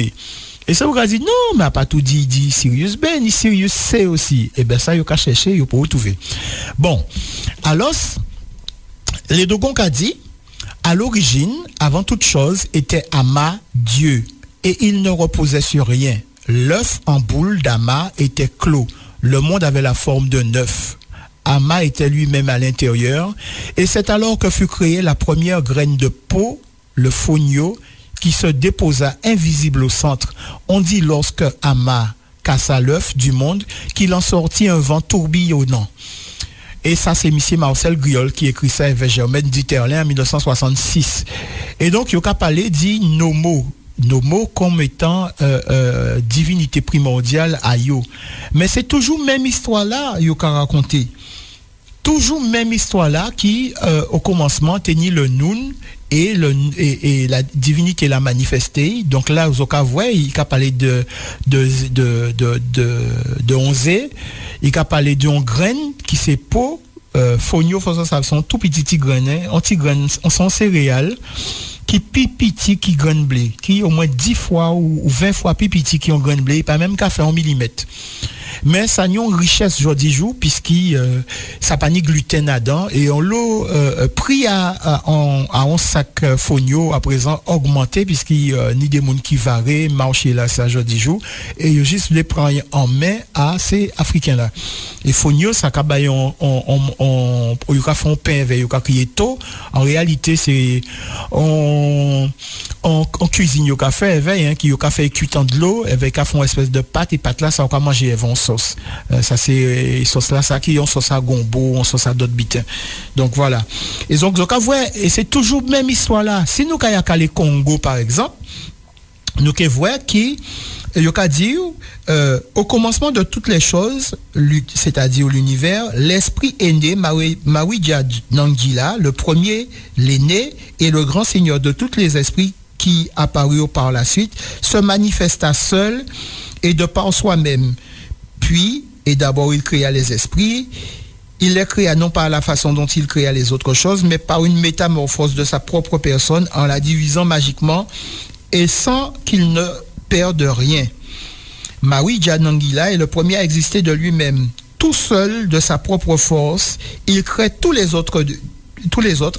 Et ça vous a dit non, mais pas tout dit Sirius B ni Sirius C aussi. Eh bien ça, il y a qu'à chercher, il y a pour retrouver. Bon, alors les Dogons a dit, à l'origine, avant toute chose, était Ama, Dieu, et il ne reposait sur rien. L'œuf en boule d'Ama était clos. Le monde avait la forme d'un œuf. Ama était lui-même à l'intérieur, et c'est alors que fut créée la première graine de peau, le fonio, qui se déposa invisible au centre. On dit lorsque Ama cassa l'œuf du monde, qu'il en sortit un vent tourbillonnant. Et ça, c'est M. Marcel Griol qui écrit ça avec Germaine Dieterlen en 1966. Et donc, il a parlé dit Nomo comme étant divinité primordiale à Yo. Mais c'est toujours même histoire là, il a raconté. Toujours même histoire là qui, au commencement, tenait le Noun et la divinité l'a manifesté. Donc là, vous avez vu, il a parlé de Onzé, il a parlé d'une graine qui c'est peau, fonio, ça sont tout petits graines, on sont céréales, qui pipiti qui graine blé, qui au moins 10 fois ou 20 fois pipiti qui ont graine blé, pas même qu'à faire 1 millimètre. Mais ça a une richesse aujourd'hui jour puisqu'il ça pas ni gluten dedans et on l'a pris à un sac fonio à présent augmenté puisqu'il ni des monde qui varient marcher là ça aujourd'hui jour et il juste les prendre en main à ces africains là et fonio ça cabaye on font pain avec yo crier tôt en réalité c'est on cuisine yo café avec hein qui yo café cuitant de l'eau avec font une espèce de pâte et pâte là ça on va manger avant sauce. Ça c'est sauce là ça qui on sauce à gombo, on sauce à d'autres bitins. Donc voilà. Et donc et c'est toujours même histoire là. Si nous kaya le Congo par exemple, nous que voir qui yoka dire au commencement de toutes les choses, c'est-à-dire l'univers, l'esprit est né Mawija Nangila, le premier, l'aîné et le grand seigneur de tous les esprits qui apparurent par la suite, se manifesta seul et de par soi-même. Puis, et d'abord il créa les esprits, il les créa non par la façon dont il créa les autres choses, mais par une métamorphose de sa propre personne en la divisant magiquement et sans qu'il ne perde rien. Mawija Nangila est le premier à exister de lui-même. Tout seul, de sa propre force, il crée tous les autres,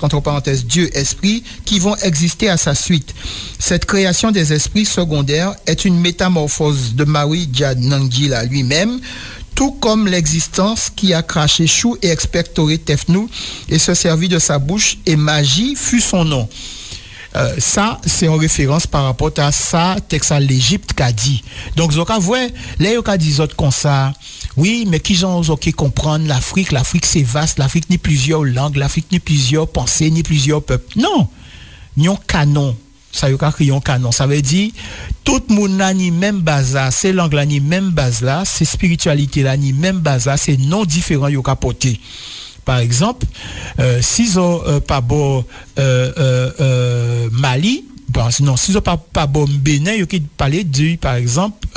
entre parenthèses, Dieu, esprit, qui vont exister à sa suite. Cette création des esprits secondaires est une métamorphose de Mawija Nangila lui-même, tout comme l'existence qui a craché Chou et expectoré Tefnou et se servit de sa bouche et magie fut son nom. Ça, c'est en référence par rapport à ça, texte à l'Égypte qu'a dit. Donc, vous voyez, là, vous dit comme ça, oui, mais qui j'en qui comprendre l'Afrique c'est vaste, l'Afrique ni plusieurs langues, l'Afrique ni plusieurs pensées, ni plusieurs peuples. Non, ni un canon. Ça y a créé un canon. Ça veut dire, tout le monde n'a ni même base là, c'est langue là, ni même base là, c'est spiritualité là, ni même base là, c'est non différent y a porté. Par exemple, si ils pas bon Mali, non, si ils pas bon Bénin, ils ont parlé du par exemple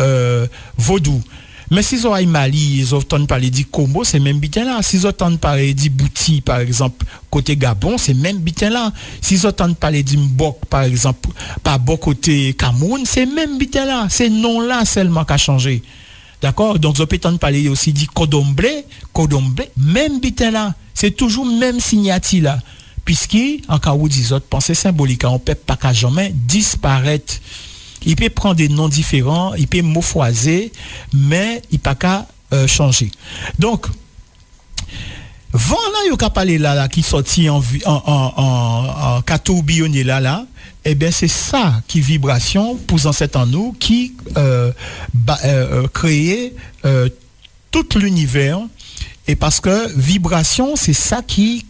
vaudou. Mais si ils ont Mali, ils ont parlé du Congo, c'est même bitin là. Si ils ont parlé du Bouti par exemple côté Gabon, c'est même bitin là. Si ils ont parlé du Mbok par exemple par bon côté Cameroun, c'est même bitin là. C'est non là seulement qui a changé. D'accord? Donc, je peux parler aussi du Kodomble, même bitin là. C'est toujours même signature là. Puisqu'il, en cas où des autres pensées symboliques, on ne peut pas qu'à jamais disparaître. Il peut prendre des noms différents, il peut morphoiser, mais il ne peut pas changer. Donc, voilà, il y a parlé là, qui sortit en tourbillonné là, eh bien, c'est ça qui vibration pour ancêtres en nous qui créer tout l'univers. Et parce que vibration, c'est ça qui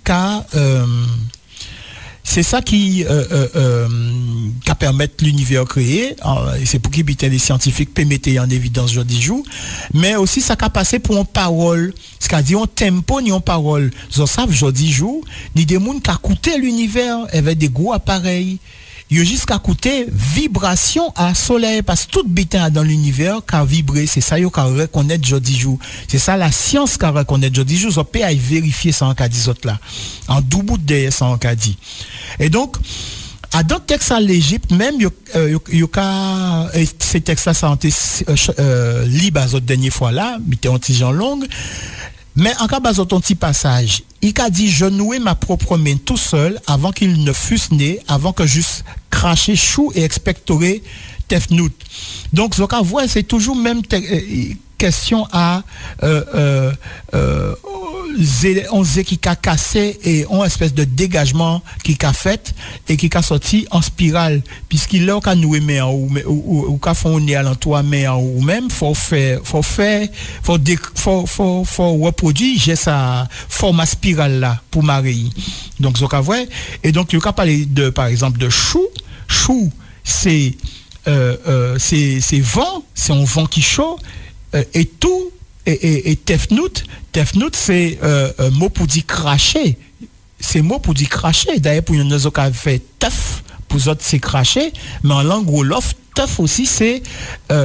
permet l'univers créé. C'est pour qui les scientifiques peuvent mettre en évidence aujourd'hui jour. Mais aussi ça qui a passé pour une parole. C'est-à-dire un tempo ni une parole. Vous savez aujourd'hui jour, ni des gens qui a écouté l'univers avec des gros appareils. Il y a juste qu'à écouter vibration à soleil parce que tout bitin dans l'univers qui a vibré, c'est ça qu'il faut reconnaître aujourd'hui jour. C'est ça la science qui a reconnaître aujourd'hui jour. On peut vérifier ça en cas dit autres là. En double de ça en cas dit. Et donc à d'autres textes à l'Égypte même ces textes là ça ont été libre à autres dernière fois là, mais en petit genre long. Mais en cas de ton petit passage, il a dit je nouais ma propre main tout seul avant qu'il ne fût né, avant que j'eusse craché chou et expectoré tefnout. Donc ce qu'on voit c'est toujours même question à on sait qui a cassé et on espèce de dégagement qui a fait et qui a sorti en spirale puisqu'il a qu'à nouer mais ou qu'à fond nez à l'entour mais ou même faut reproduire j'ai sa forme spirale là pour marier. Donc ce qu'on voit et donc il y a parler de par exemple de chou c'est vent, c'est un vent qui chaud et tout et tefnout c'est mot pour dire cracher. C'est mot pour dire cracher. D'ailleurs pour une autre qui fait tef pour autres c'est cracher, mais en langue wolof tef aussi c'est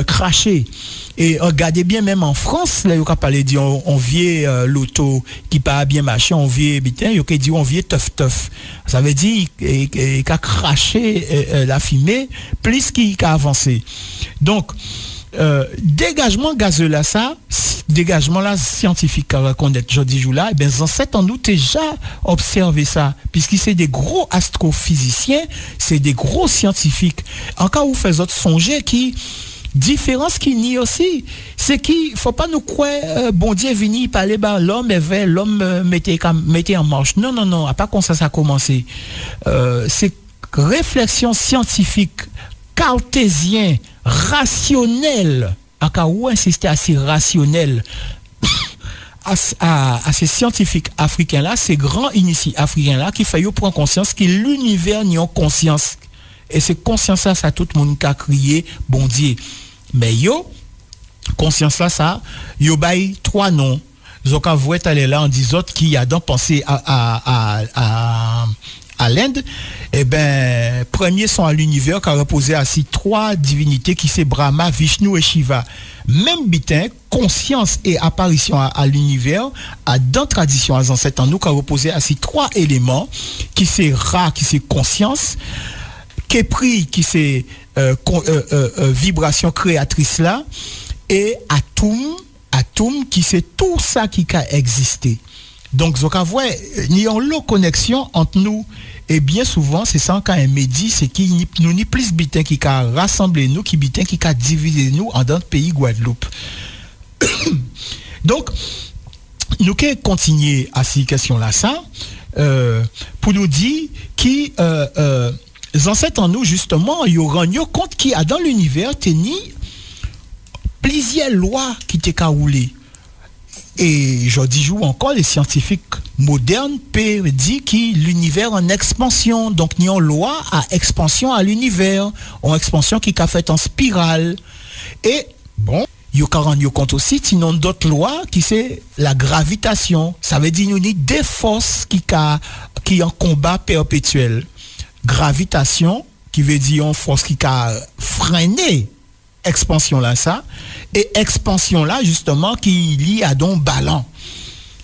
cracher. Et regardez bien même en France là il y a parlé dit on vient l'auto qui pas bien marcher, on vient bitin, il y a dit on vient teuf. Ça veut dire qu'il a craché la fumée plus qu'il a avancé. Donc dégagement gazeux là dégagement là scientifique à reconnaître jeudi jour là, et bien ancêtres en nous déjà observé ça puisqu'ils c'est des gros astrophysiciens, c'est des gros scientifiques. En cas où fait autres songer qui différence qui nie aussi, c'est qu'il faut pas nous croire bon Dieu vini parler par l'homme et vers l'homme mettez en marche. Non, à pas comme ça a commencé. C'est réflexion scientifique cartésien rationnel, à cas où insister assez rationnel à ces scientifiques africains là, ces grands initiés africains là qui fait prendre conscience que l'univers n'y a conscience et c'est conscience là ça tout le monde qui a crié bon Dieu. Mais conscience là ça yo bail trois noms. Zoka voit aller là en disant qui a donc pensé à l'Inde, eh ben premiers sont à l'univers qui a reposé assis trois divinités qui c'est Brahma, Vishnu et Shiva. Même bitin, conscience et apparition à l'univers, à dans tradition à ancêtres en nous qui a reposé assis trois éléments qui c'est Ra qui c'est conscience, Kepri qui c'est vibration créatrice là et Atum qui c'est tout ça qui a existé. Donc, vous voyez, il y a une connexion entre nous. Et bien souvent, c'est ça quand un médi, c'est qu'il nous ni plus bitin qui a rassemblé nous, qui bitin qui a divisé nous en d'autres pays Guadeloupe. Donc, nous allons continuer à ces questions-là, ça, pour nous dire qui, les ancêtres en nous, justement, ils ont rendu compte qu'il y a dans l'univers, tenu plusieurs lois qui étaient roulées. Et je dis encore, les scientifiques modernes peuvent dire que l'univers en expansion. Donc, il y a une loi à expansion à l'univers, en expansion qui a fait en spirale. Et, bon, il y a rendu compte aussi, sinon d'autres lois qui c'est la gravitation. Ça veut dire qu'il y a des forces qui en combat perpétuel. Gravitation, qui veut dire une force qui a freiné expansion là ça et expansion là justement qui lie à don ballon.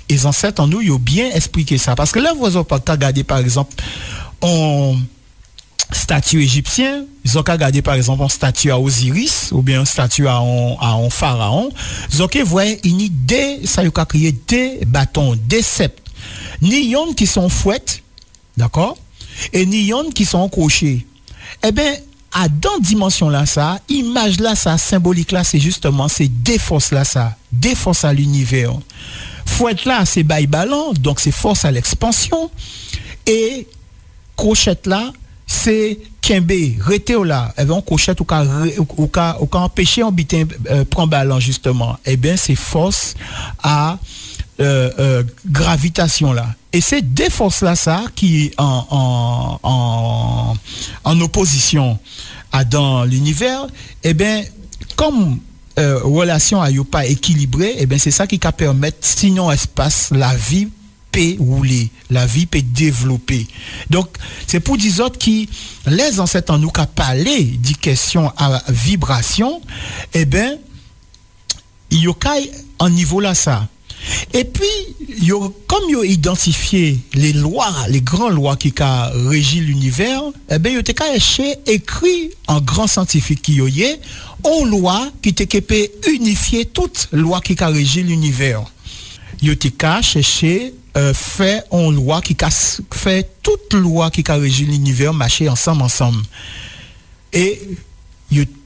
Les ancêtres en nous ils ont bien expliqué ça parce que là vous avez pas regardé par exemple en statue égyptien, ils ont regardé par exemple en statue à Osiris ou bien en statue à un pharaon, ils ont voyez il y a des ça y a créé des bâtons, des sceptres, ni yon qui sont fouettes, d'accord, et ni yon qui sont crochets. Eh ben à dans dimension là ça, image là ça, symbolique là c'est justement c'est des forces là ça, des forces à l'univers. Fouette là c'est bail ballon, donc c'est force à l'expansion et crochette là c'est Kembe, rete là, on cochette ou ka empêcher en bitin prend ballon justement. Eh bien, c'est force à gravitation là. Et c'est des forces là ça qui en opposition à dans l'univers, eh bien, comme relation à yo pas équilibrée, eh bien, c'est ça qui peut permettre sinon espace la vie peut rouler, la vie peut développer. Donc, c'est pour dire autres qui, les ancêtres en nous qu'a parlé des questions à vibration, eh bien, il y a en niveau là ça. Et puis, comme ils ont identifié les lois, les grandes lois qui ont régi l'univers, eh bien, ils ont écrit en grand scientifique qui y a une loi qui peut unifier toutes les lois qui ont régi l'univers. Ils ont cherché fait une loi qui fait toute loi qui a régi l'univers marcher ensemble. Et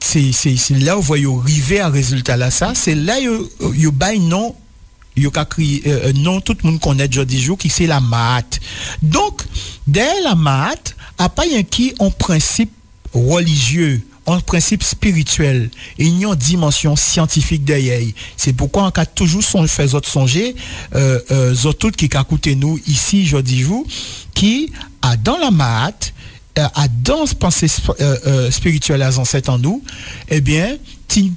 c'est là où vous voyez arriver à résultat là ça, c'est là où vous bail non non tout le monde connaît aujourd'hui jour qui c'est la maths. Donc derrière la maths, a pas un qui en principe religieux, en principe spirituel, et il y a une dimension scientifique derrière. C'est pourquoi on a toujours fait autres songer autres qui a écouté nous ici aujourd'hui jour qui a dans la maths à dans ce pensée spirituelle à ancêtres en nous, eh bien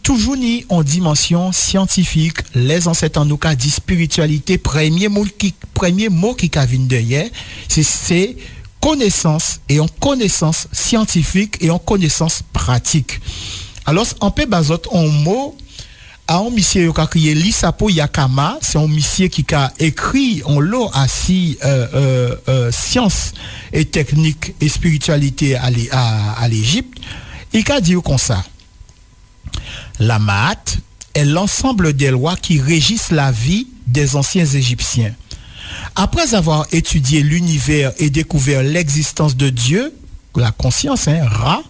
toujours ni en dimension scientifique, les ancêtres en nous qu'a dit spiritualité, premier mot qui vient derrière, c'est connaissance, et en connaissance scientifique et en connaissance pratique. Alors on peut baser un mot à un monsieur qui a crié Lisapo Yakama, c'est un monsieur qui a écrit en lot assis science et technique et spiritualité à l'Égypte. Il a dit comme ça: la maths est l'ensemble des lois qui régissent la vie des anciens Égyptiens. Après avoir étudié l'univers et découvert l'existence de Dieu, la conscience, Ra,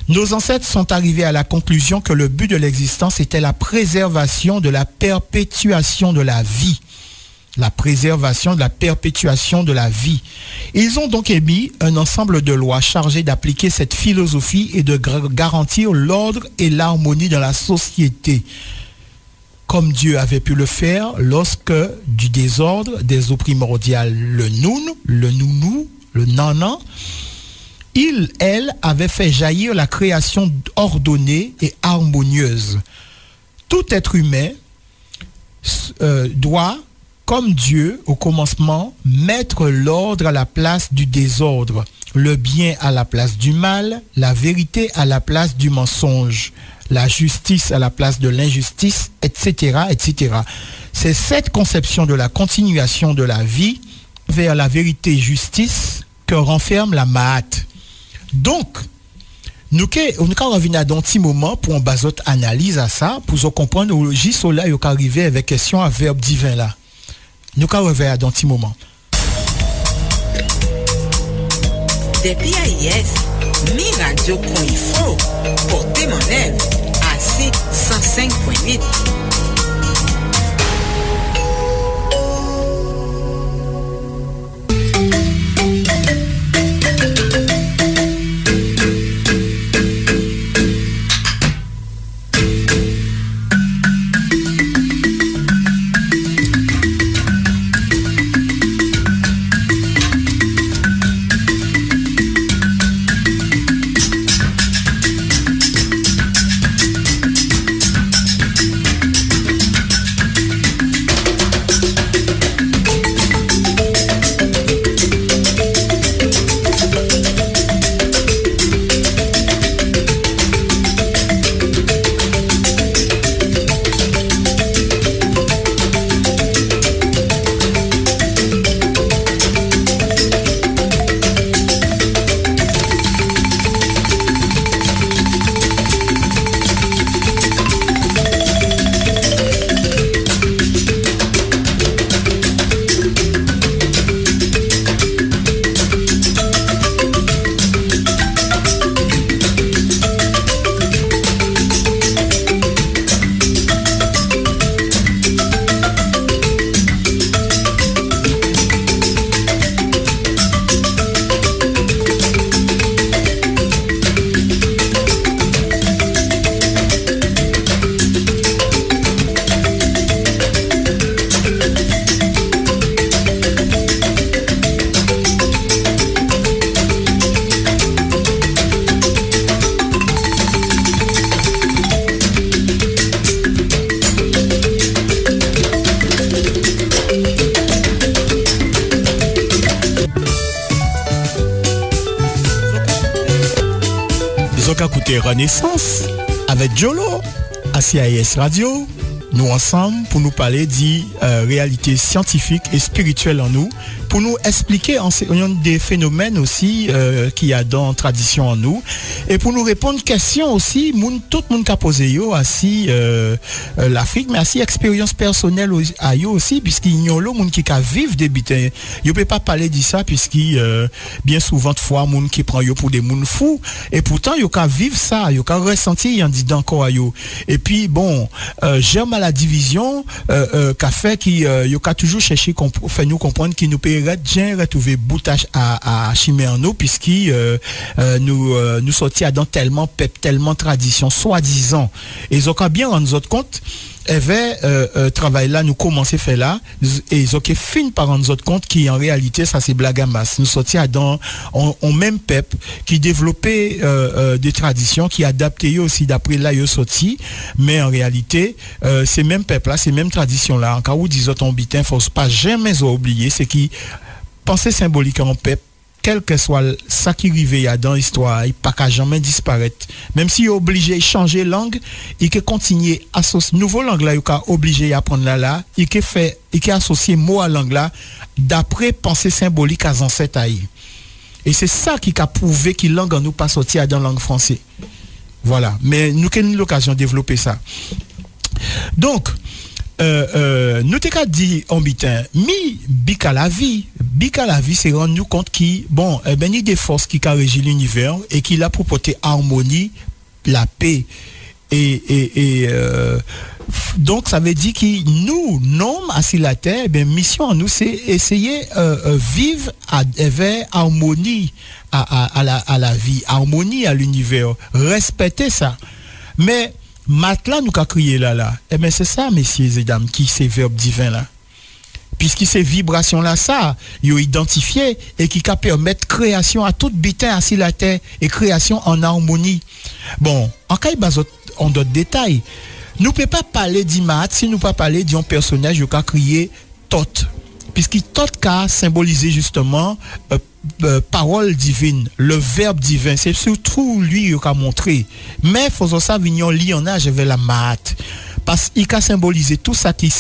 nos ancêtres sont arrivés à la conclusion que le but de l'existence était la préservation de la perpétuation de la vie. La préservation de la perpétuation de la vie. Ils ont donc émis un ensemble de lois chargées d'appliquer cette philosophie et de garantir l'ordre et l'harmonie dans la société, comme Dieu avait pu le faire lorsque du désordre des eaux primordiales, le nounou, le nanan, elle avait fait jaillir la création ordonnée et harmonieuse. Tout être humain doit, comme Dieu au commencement, mettre l'ordre à la place du désordre, le bien à la place du mal, la vérité à la place du mensonge, la justice à la place de l'injustice, etc., etc. C'est cette conception de la continuation de la vie vers la vérité et justice que renferme la Mahat. Donc, nous avons revenir dans un petit moment pour en base notre analyse à ça, pour comprendre où J-Sola est arrivé avec question à verbe divin là. Nous avons revenir dans un petit moment. Depuis AIS, mi radio qu'on y faut, porter mon rêve à 105.8. écouter Renaissance avec Jolo à CIS Radio. Nous ensemble pour nous parler de réalité scientifique et spirituelle en nous, pour nous expliquer des phénomènes aussi qu'il y a dans la tradition en nous, et pour nous répondre questions aussi, tout le monde qui a posé aussi l'Afrique, mais aussi expérience personnelle à eux aussi, puisqu'il y a le monde qui a vivre des bitins. Je ne peux pas parler de ça, puisqu'il bien souvent de fois, monde qui prend yo pour des monde fous, et pourtant, il y a vivre ça, il y a ressenti, il y a dit encore à eux. Et puis, bon, j'aime la division qu'a fait qui a toujours cherché fait nous comprendre qu'il nous paierait bien retrouver boutage à chimer en nous puisqu'il nous sortit dans tellement tradition soi-disant et ils ont bien rendu autres compte travail là nous commencer faire là et ils ont fini par rendre autres compte qui en réalité ça c'est blague à masse nous sortit dans on même peuple qui développait des traditions qui adaptaient aussi d'après là ils sorti mais en réalité ces mêmes peuples là ces mêmes traditions là en cas où disons ton bitin faut pas jamais oublier c'est qui pensée symbolique en peuple quel que soit ça qui arrive dans l'histoire, il pas qu'à jamais disparaître. Même si il est obligé de changer langue, il peut continuer à associer nouveau langue là, il est obligé à apprendre là, il peut associer mot à langue là d'après pensée symbolique à ancêtres. Et c'est ça qui a prouvé que langue en nous pas sorti dans langue française. Voilà, mais nous avons l'occasion de développer ça. Donc nous t'ai dit en bitin bika la vie c'est rendre nous compte qui bon il y a des forces qui régissent l'univers et qui là pour porter harmonie la paix et donc ça veut dire que nous nommes assis la terre mission en nous c'est essayer vivre avec harmonie à la vie harmonie à l'univers respecter ça mais Matelas nous qu'a crié là. Eh bien, c'est ça, messieurs et dames, qui c'est verbe divin là. Puisque ces vibrations là, ça, ils ont identifié et qui peut permettre création à toute bitin assis la terre et création en harmonie. Bon, en cas on d'autres détails. Nous ne pouvons pas parler d'Imat si nous ne pouvons pas parler d'un personnage qui a crié Tot. Puisque Tot a symbolisé justement parole divine, le verbe divin, c'est surtout lui qui a montré. Mais faisons ça, vignon li en âge avec la mat. Parce qu'il a symbolisé tout ça qui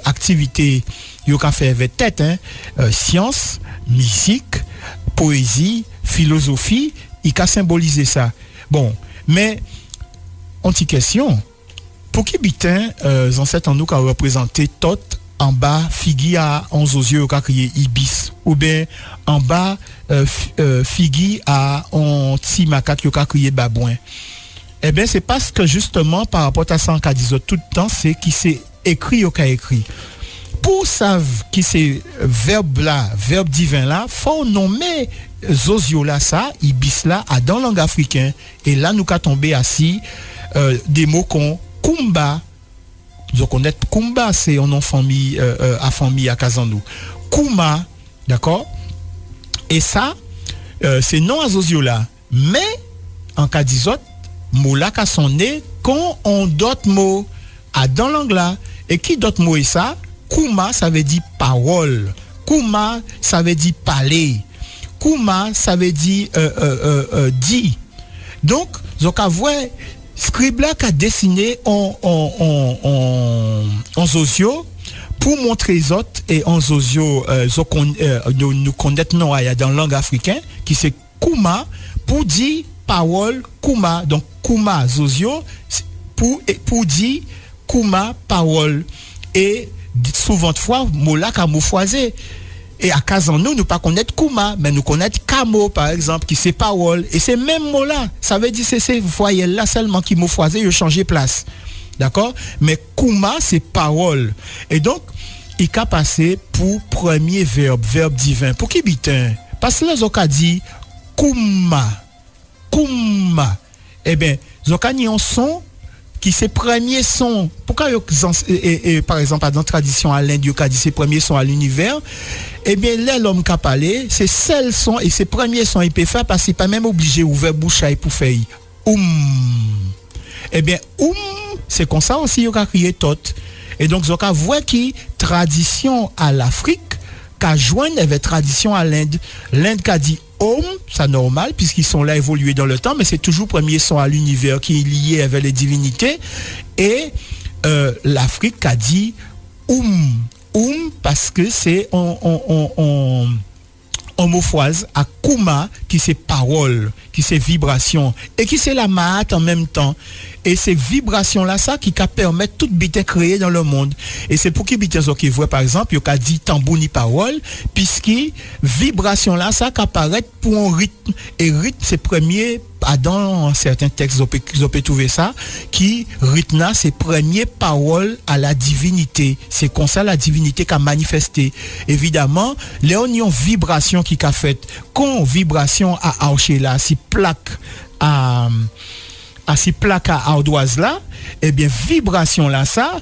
activité, il a fait avec tête, science, musique, poésie, philosophie, il a symbolisé ça. Bon, mais, petite question, pour qui bitin, ancêtres en nous qui a représenté Tot, en bas, Figui a 11 yeux qui a crié Ibis. Ou bien, en bas, Figui a un petit macaque qui a crié Babouin. Eh bien, c'est parce que justement, par rapport à ça, on a dit tout le temps, c'est qui s'est écrit ou qui a écrit. Pour savoir qui c'est verbe là, verbe divin là, faut nommer Zozio là, ça, Ibis là, à dans langue africaine. Et là, nous avons tombé assis des mots comme Kumba. Donc on est Kumba, c'est un nom famille à famille à Kazandou. Kuma, d'accord? Et ça, c'est non à Zoziola. Mais, en cas d'isot, mot là qu'a sonné quand on d'autres mots à dans l'anglais. Et qui d'autres mots est ça? Kuma, ça veut dire parole. Kuma, ça veut dire parler. Kuma, ça veut dire dit. Donc, à voir Scribla qui a dessiné en Zozio pour montrer les autres et en Zozio nous connaissons dans la langue africaine qui c'est Kuma pour dire parole Kuma donc Kuma Zozio pour dire Kuma parole et souvent de fois mola ka moufroisé. Et à Kazan, nous pas connaître Kuma, mais nous connaître Kamo, par exemple, qui c'est parole. Et ces mêmes mots-là, ça veut dire que c'est ces voyelles-là seulement qui m'ont choisi, ils ont changé place. D'accord? Mais Kuma, c'est parole. Et donc, il a passé pour premier verbe divin. Pour qui bitin? Parce que là, ils ont dit Kuma. Kuma. Eh bien, ils ont dit un son qui c'est premier son. Pourquoi par exemple dans la tradition à l'Inde, il a dit c'est premier son à l'univers. Eh bien là l'homme qui a parlé, c'est seul son et c'est premier son il peut faire parce qu'il n'est pas même obligé d'ouvrir bouche pour faire Eh bien c'est comme ça aussi il a crié tot. Et donc on voit qui tradition à l'Afrique qu'a joint avec tradition à l'Inde. L'Inde qui a dit Om, ça normal, puisqu'ils sont là évolués dans le temps, mais c'est toujours premier son à l'univers qui est lié avec les divinités. Et l'Afrique a dit parce que c'est homophrase à Kuma, qui c'est parole, qui c'est vibration, et qui c'est la maat en même temps. Et ces vibrations-là, ça, qui permettent tout bité créé dans le monde. Et c'est pour qui bité qui voit, par exemple, il y a dit tambour ni parole, puisque vibration-là, ça, qui apparaît pour un rythme. Et rythme, c'est premier, dans certains textes, vous pouvez trouver ça, qui, rythme là, c'est premier parole à la divinité. C'est comme ça la divinité qui a manifesté. Évidemment, les oignons vibration qui a fait, quand vibration à archer là, si plaque à ces plaques à ardoise là, eh bien vibration là ça,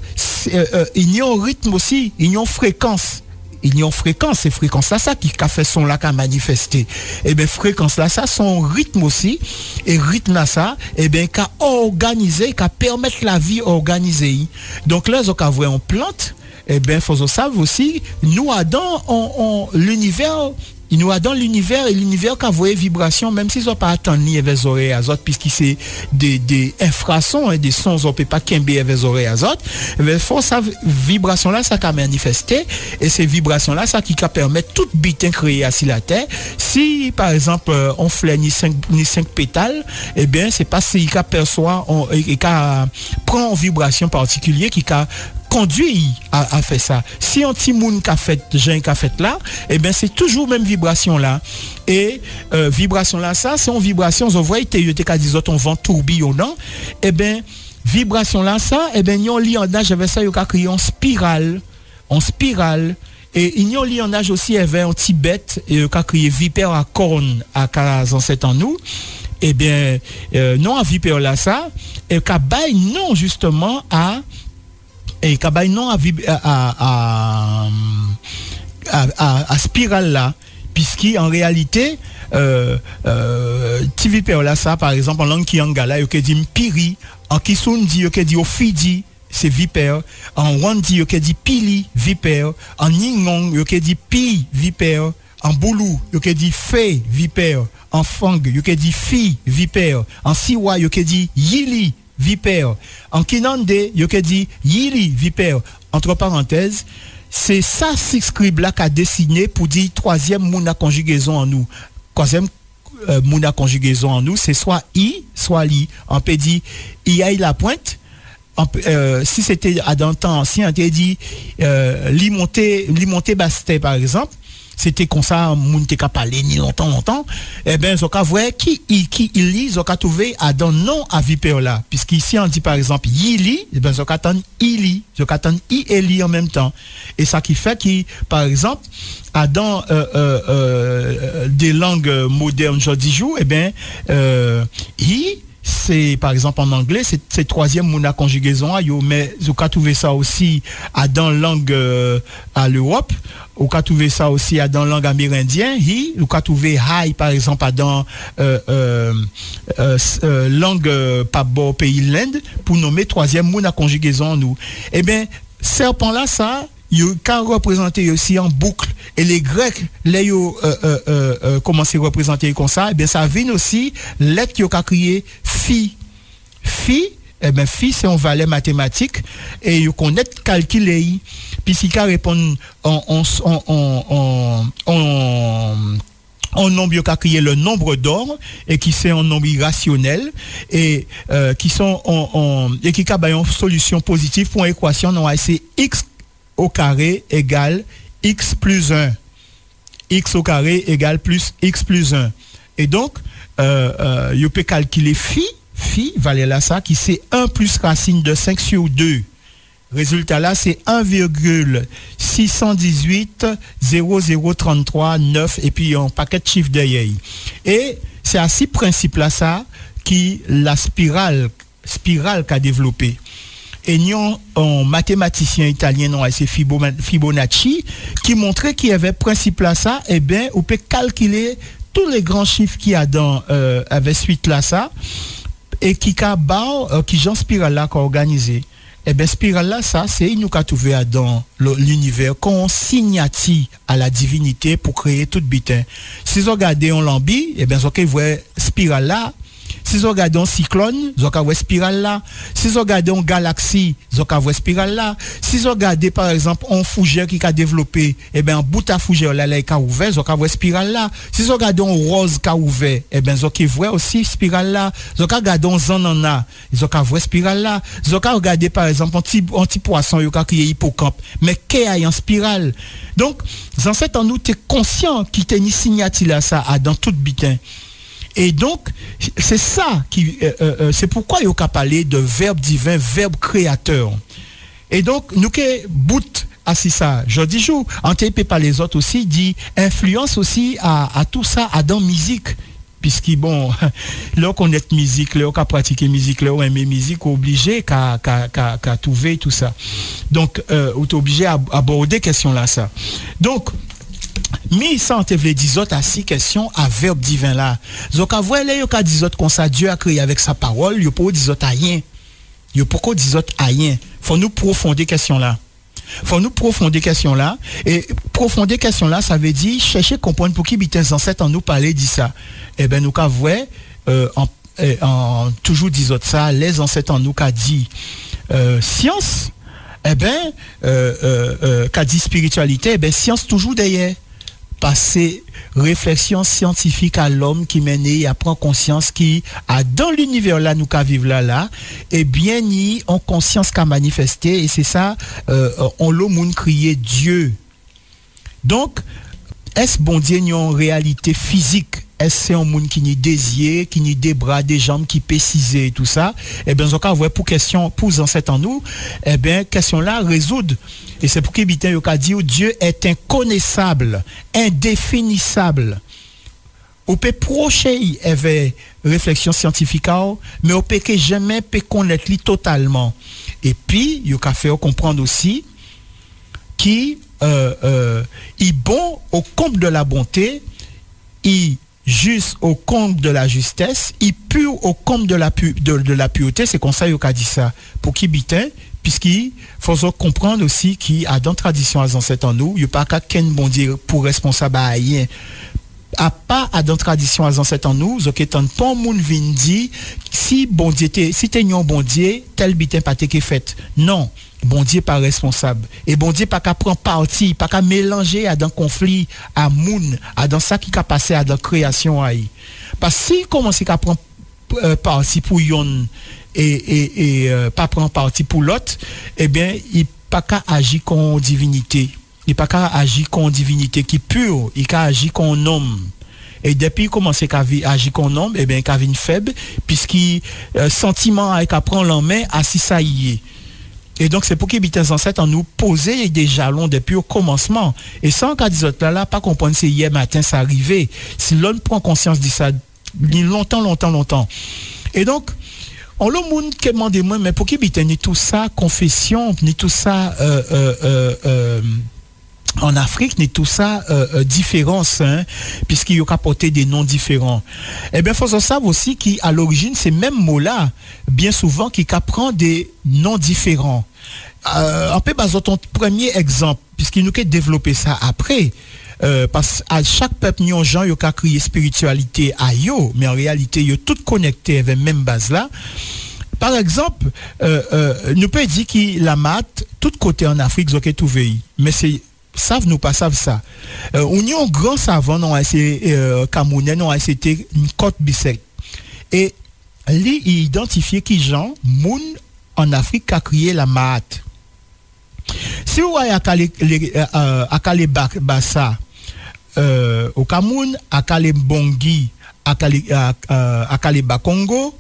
il y a un rythme aussi, il y a une fréquence. Il y a une fréquence, c'est fréquence là ça qui a fait son là qui a manifesté. Eh bien fréquence là ça, son rythme aussi, et rythme là ça, eh bien qui a organisé, qui a permettre la vie organisée. Donc là, on voit en plante, eh bien faut savoir aussi, nous dans l'univers. Il nous a dans l'univers et l'univers qui a voyé vibration, même s'ils n'ont pas attendu les oreilles à autres, puisqu'il c'est des infrasons et des sons, on ne peut pas qu'aimer les oreilles à autres. Mais faut sa vibration là, ça a manifesté, et ces vibrations là, ça qui permet toute bite créée sur la terre. Si par exemple on flèche ni cinq pétales, eh bien c'est pas si il perçoit et prend en vibration particulière qui conduit à faire ça. Si un petit monde qu'a fait là, eh bien c'est toujours même vibration là. Et vibration là, ça c'est une vibration, vous voyez, on vent tourbillonnant, eh bien vibration là, ça, eh bien yon lionnage avec ça, yon a créé en spirale. Et il y a un lionnage aussi avec un Tibet, et a créé vipère à cornes à 47 ans nous. Eh bien non à vipère là ça, et qu'a bail non justement à et kabay non à spirale là, puisqu'en réalité tivipère là ça par exemple en langue kiangala yo ke dit mpiri, en kisundi yo ke dit ofidi, c'est vipère, en wandi yo ke dit pili, vipère, en ningong yo ke dit pi, vipère, en boulou yo ke dit fe, vipère, en fang yo ke dit fi, vipère, en siwa yo ke dit yili, vipère. En Kinande, yo ke dit yili vipère. Entre parenthèses, c'est ça scribe là qu'a dessiné pour dire troisième mouna conjugaison en nous. Troisième mouna conjugaison en nous, c'est soit i, soit li. On peut dire i a la pointe. Si c'était à dans le temps ancien, on peut dire li monté basté par exemple. C'était comme ça, moun te ka parler ni longtemps. Eh ben, zoka voit qui il lit, zoka trouvé à dans non à vipère là. Puisqu'ici, on dit par exemple, yili, eh ben, zoka tan ili, zoka tan i et li en même temps. Et ça qui fait qui, par exemple, à dans des langues modernes aujourd'hui jour, eh ben, c'est par exemple en anglais c'est troisième mouna conjugaison mais vous pouvez trouver ça aussi à dans langue à l'Europe, vous pouvez trouver ça aussi à dans langue amérindien, vous pouvez trouver high par exemple à dans langue pas bon pays l'Inde pour nommer troisième mouna conjugaison nous. Eh bien serpent là ça il can représenter aussi en boucle, et les Grecs les commencé à représenter comme ça, et bien ça vient aussi lettre qui a créé phi, eh bien phi c'est un valeur mathématique et il connaît calculer puis si ka répond en nombre qui a créé le nombre d'or et qui c'est un nombre irrationnel et qui sont et qui a une solution positive pour une équation non c'est x au carré égale x plus 1. X au carré égale plus x plus 1. Et donc, vous pouvez calculer phi, valait là ça, qui c'est 1 plus racine de 5 sur 2. Résultat là, c'est 1,618 0033 9 et puis un paquet de chiffres derrière. Et c'est à ce principe là ça qui la spirale qu'a développé. Et nous, un mathématicien italien, non, c'est Fibonacci, qui montrait qu'il y avait principe là ça, eh bien, on peut calculer tous les grands chiffres qu'il y a dans, avec suite là ça, et qui j'en spirale là, organisé. eh ben spirale là ça c'est nous qu'a trouvé dans l'univers qu'on signati à la divinité pour créer tout bitin. Si vous regardez on lambi, eh ben vous voyez spirale là. Si vous regardez un cyclone, vous avez spirale là. Si vous regardez une galaxie, vous avez spirale là. Si vous regardez par exemple un fougère qui a développé, eh ben un bout à fougère là qui a ouvert, vous avez spirale là. Si vous regardez un rose qui a ouvert, eh ben vous avez aussi spirale là. Vous regardez un zanana, vous avez spirale là. Vous avez regardé par exemple un petit poisson qui a créé hippocampe, mais qui a en spirale. Donc, en fait, en nous t'es conscient qui t'est ni signati là ça dans tout bitin. Et donc, c'est ça qui, c'est pourquoi il y a parlé de verbe divin, verbe créateur. Et donc, nous qui bout à ça, je dis jour, en TP par les autres aussi, dit influence aussi à tout ça, à dans musique. Puisque bon, là qu'on est musique, là qu'on pratique musique, là on aime musique, obligé qu'à trouver tout ça. Donc, on est obligé à aborder question là ça. Donc, mais ça te veut dire autres à six questions à verbe divin là. Donc avoir là yo ka dire autres comme ça Dieu a créé avec sa parole, yo pas dire autres rien. Yo pourquoi dire autres rien. Faut nous profonder question là. Faut nous profonder question là et profonder question là ça veut dire chercher comprendre pour qui bites ancêtres en nous parler dit ça. Eh ben nous ka voir en toujours dire autres ça les ancêtres en nous ka dit science eh ben qu'a dit spiritualité eh ben science toujours derrière. Passer réflexion scientifique à l'homme qui mène et apprend conscience qui a dans l'univers là nous qu'à vivre là et bien ni en conscience qu'a manifesté et c'est ça on le monde crier Dieu. Donc est-ce bon Dieu n'y en réalité physique? Est-ce c'est un monde qui n'y désir, qui n'y des bras, des jambes qui précisent tout ça? Eh bien, on va pour question pour ancêtres en nous, eh bien, question là résoudre. Et c'est pour qu'il dit Dieu est inconnaissable, indéfinissable. On peut procher avec réflexion scientifique, mais on peut que jamais peut connaître lui totalement. Et puis, il faut faire comprendre aussi qu'il est bon au comble de la bonté, il juste au comble de la justesse, il pur au comble de la pureté, c'est comme ça qu'il a dit ça. Pour qui bitin, puisqu'il faut comprendre aussi qu'il a dans tradition à ancêtres en nous, il n'y a pas qu'un bon Dieu pour responsable à rien. À pas à dans tradition à ancêtres en nous, donc étant pas moun vinn dit si bon Dieu si t'es un bon Dieu, tel bitin pas t'es fait. Non. Bon Dieu pas responsable et bon Dieu pas qu'à prendre parti, pas qu'à mélanger à dans conflit à moun, à dans ça qui qu'a passé à dans création aïe. Parce que si commence à prendre parti pour yon et pas prendre parti pour l'autre, eh bien il pas qu'à agir comme divinité. Il pas qu'à agir comme divinité qui pure, il qu'à agir comme homme. Et depuis commencer à agir comme homme, eh bien qu'à une faible puisqu'il sentiment avec à prendre en main à si ça y est. Et donc, c'est pour qu'ils bitent ancêtres en nous poser des jalons depuis au commencement. Et sans qu'à dire là, pas comprendre c'est hier matin, ça arrivé. Si l'on prend conscience de ça, longtemps. Et donc, on le monde qui demande moi, mais pour qu'ils bitent ni tout ça, confession, ni tout ça, en Afrique, ni tout ça, différence, hein, puisqu'il y a apporté des noms différents. Eh bien, il faut savoir aussi qu'à l'origine, ces mêmes mots-là, bien souvent, qui apprennent des noms différents. On peut baser ton premier exemple, puisqu'il nous a développé ça après, parce qu'à chaque peuple, nous gens, il a créé spiritualité à yo, mais en réalité, il tout connecté avec la même base-là. Par exemple, nous peut dire que la maths, tout côté en Afrique, ils ont tout veillé. Mais c'est savent nous pas savent ça. On y a un grand savant non c'est Camerounais non c'était une côte bisect. Et lui il identifié qui Jean moun en Afrique a créé la maths. Si vous voyez à Kale Bassa au Cameroun, à Kale Bongi, à Kale Bakongo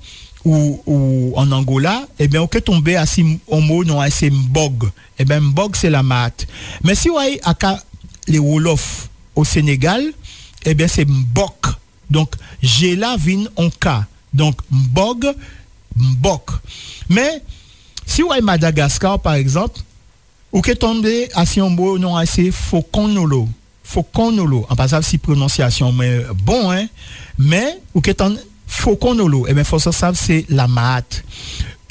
ou en Angola, eh bien, on peut tomber à si on mot non c'est mbog. Eh bien, mbog c'est la maths. Mais si vous voyez à les Wolof au Sénégal, eh bien, c'est mbok. Donc, j'ai la vin en cas. Donc, mbog, mbok. Mais, si vous voyez Madagascar, par exemple, ou que tomber à si on mot non c'est fokonolo. Fokonolo. En passant si prononciation, mais bon, hein. Mais, ou que tomber Fokonolo, eh bien, faut savoir c'est la maths.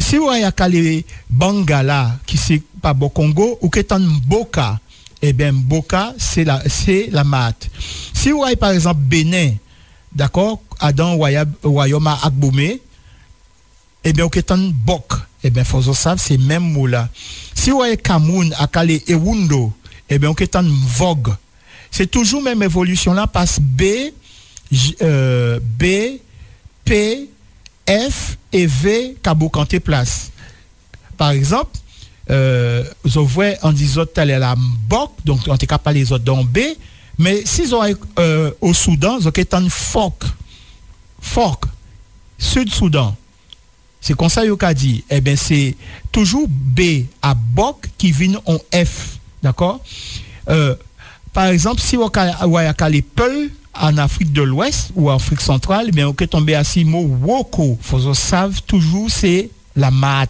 si vous avez calé Bangala, qui c'est pas bon Congo, ou que tant Boka, eh bien, Boka, c'est la mat. Si vous avez par exemple Bénin, d'accord, Adam Royaume Agbomé, eh bien, ou que tant Bok, eh bien, faut savoir, c'est même mot là. Si vous avez Cameroun, à calé Ewundo, eh bien, ou que tant Vogue. C'est toujours même évolution là, passe B, P, F et V Kabou-Kanté place. Par exemple, je vois en disant telle est la Mbok, donc on est capable les autres dans B, mais si ils ont au Soudan, ils ont un Fork, Sud-Soudan. C'est comme ça qu'ils ont dit. Eh bien, c'est toujours B à Bok qui vient en F. D'accord? Par exemple, si on a les Peul, en Afrique de l'Ouest ou en Afrique centrale, eh bien, on peut tomber à ce mot Woko. Faut savent toujours, c'est la mat.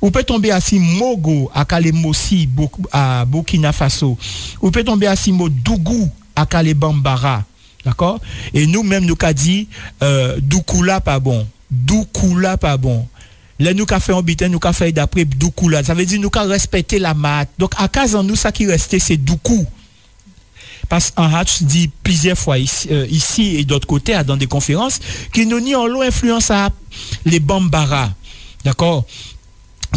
On peut tomber à ce Mogo, à Kalemossi, à Burkina Faso. On peut tomber à ce mot Dougou, à Kalebambara. D'accord? Et nous-mêmes, nous avons dit, Doukoula pas bon. Doukoula pas bon. Là, nous avons fait un bitin, nous avons fait d'après Doukoula. Ça veut dire, nous avons respecté la mat. Donc, à Kazan, nous, ça qui restait, c'est Doukou. Parce qu'en Hatch dit plusieurs fois ici et d'autre côté dans des conférences qui nous nient en l'eau influence à les Bambara. D'accord?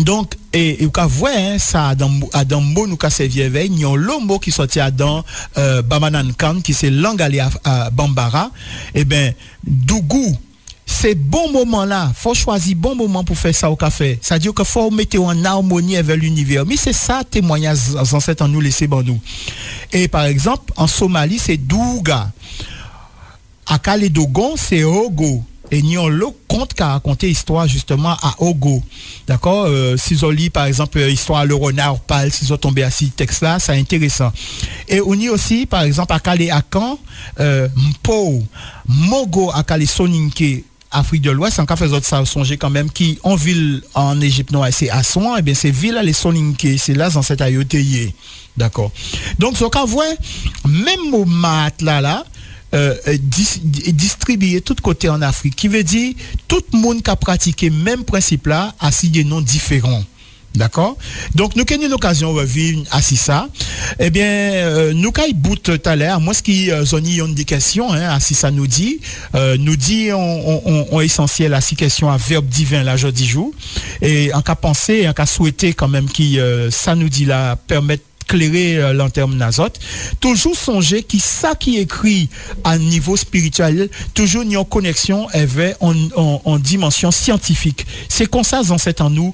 Donc, et vous voyez, ça, dans mot, nous avons servi éveil, il y a l'autre mot qui sortit dans Bamanankan, qui c'est langue à Bambara. Eh bien, Dougou, c'est bon moment là, faut choisir bon moment pour faire ça au café. Ça veut dire qu'il faut mettre en harmonie avec l'univers. Mais c'est ça témoignage ancêtres en nous laisser bon nous. Et par exemple, en Somalie, c'est Douga. À Calédogon, c'est Ogo. Et nous avons le conte qui a raconté histoire justement à Ogo. D'accord? Si on lit par exemple histoire le renard pâle, si on tombe à ce texte là, c'est intéressant. Et on y aussi par exemple à Calé Akan, Mpo, Mogo à Calé Soninke, Afrique de l'Ouest, en cas faisant ça songer quand même qui en ville en Égypte noire c'est Assouan, et bien c'est ville les Soninke, c'est là dans cette ayoteye. D'accord? Donc ce qu'on voit même au mat là distribué tout côté en Afrique, qui veut dire tout le monde qui a pratiqué même principe là a des noms différents. D'accord? Donc, nous avons eu l'occasion de vivre à ça. Eh bien, nous avons bout tout à l'heure. Moi, ce qui ont des questions, à ça nous dit on essentiel à 6 questions à verbe divin là, jeudi jour. Et en cas pensé, en cas souhaité quand même qui, ça nous dit là, permettre éclairer l'antenne nazote, toujours songer qui ça qui écrit à niveau spirituel, toujours n'y en connexion avec en dimension scientifique. C'est comme ça en nous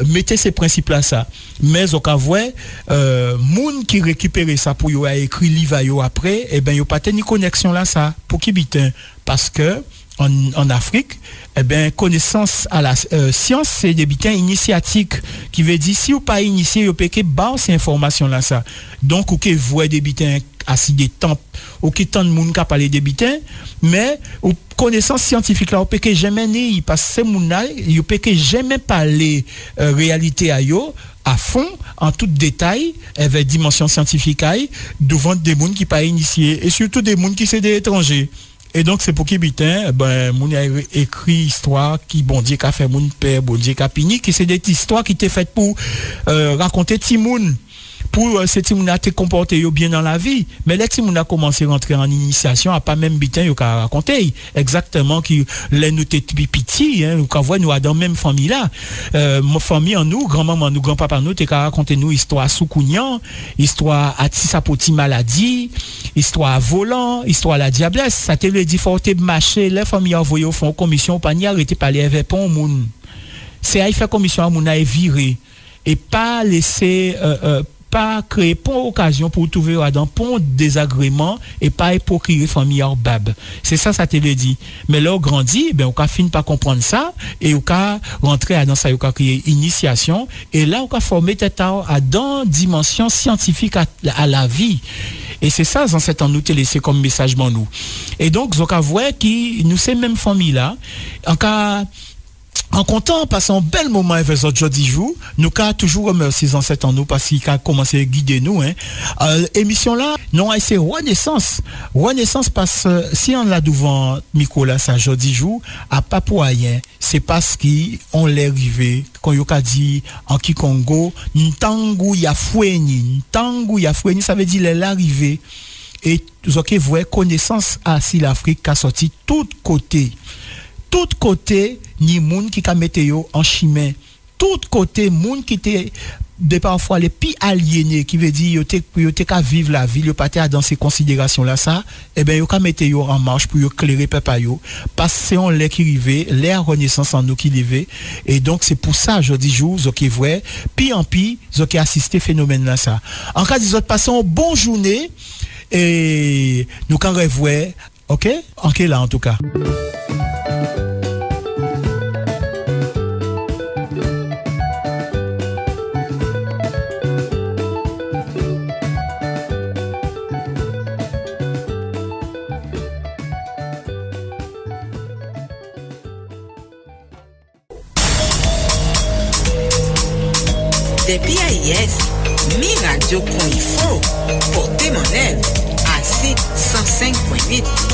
mettez ces principes là ça. Mais au cas vrai moun qui récupère ça pour y écrit livre yo après, et ben yo pas ni connexion là ça pour qui bitin parce que en Afrique, eh ben, connaissance à la science, c'est des bitins initiatiques qui veut dire si vous pas initié, vous pouvez pas ces informations là ça. Donc, vous pouvez voir des bitins assis des temps, ok tant de monde qui a parlé des bitins, mais connaissance scientifique là, vous pouvez jamais ni parce que ces moun là, vous pouvez jamais parler réalité à yo à fond en tout détail avec dimension scientifique devant des monde qui pas initié et surtout des monde qui c'est des étrangers. Et donc, c'est pour qui bitin, ben, moun a écrit histoire qui, bon Dieu, qu'a fait moun père, bon Dieu, qu'a pini, qui c'est des histoires qui étaient faites pour, raconter Timoun. Pour ces Timoun a été comporté bien dans la vie. Mais les Timoun a commencé à rentrer en initiation, à pas même bitin, yo qu'a raconté. Exactement, qui, les nous t'es piti, nous qu'a voit, nous a dans la même famille là. Mon famille en nous, grand-maman, nous, grand-papa, nous, t'es qu'a raconté nous histoire Soukounian, histoire à Tissapoti maladie, histoire volant, histoire la diablesse. Ça te le dit, faut te marcher, les familles envoyées au fond, commission, pas ni arrêter par les événements, moun. C'est à y faire commission à moun à virer. Et pas laisser, pas créer pont occasion pour trouver dans pont désagrément et pas hypocrire famille hors bab. C'est ça te le dit. Mais là, on grandit, ben, on finit pas comprendre ça et on rentrer dans ça, on créer initiation et là, on former tête à dans dimension scientifique à la vie. Et c'est ça, en cette en nous te laisser comme message pour nous. Et donc, on voit qui nous ces mêmes familles là, en cas En comptant, passons un bel moment avec les autres jeudi jour. Nous avons toujours remercier les ancêtres en nous parce qu'ils ont commencé à guider nous. Émission là, nous avons essayé Renaissance. Renaissance parce que si on l'a devant micro là, ça jeudi jour, à pas pour rien. C'est parce qu'on l'est arrivé, quand on a dit en Kikongo, Ntangu ya foueni, ça veut dire l'arrivée. Et vous voyez, connaissance à si l'Afrique a sorti tout côté, ni moun qui a mette yo en chemin, tout côté, moun qui était de parfois les plus aliénés, qui veut dire yo te ka vivre la vie, yo pas dans ces considérations là ça, et ben yo ka mette yo en marche pour yo éclairer peuple yo, parce que c'est on l'a qui rivé, l'air renaissance en nous qui levé, et donc c'est pour ça jeudi jour zo qui vrai, pi en pi zo qui assisté phénomène là ça. En cas des autres passons bonne journée et nous quand revoir, OK? OK là en tout cas. Depuis AIS, mi radio qu'on y faut, porter mon aile, à 105.8.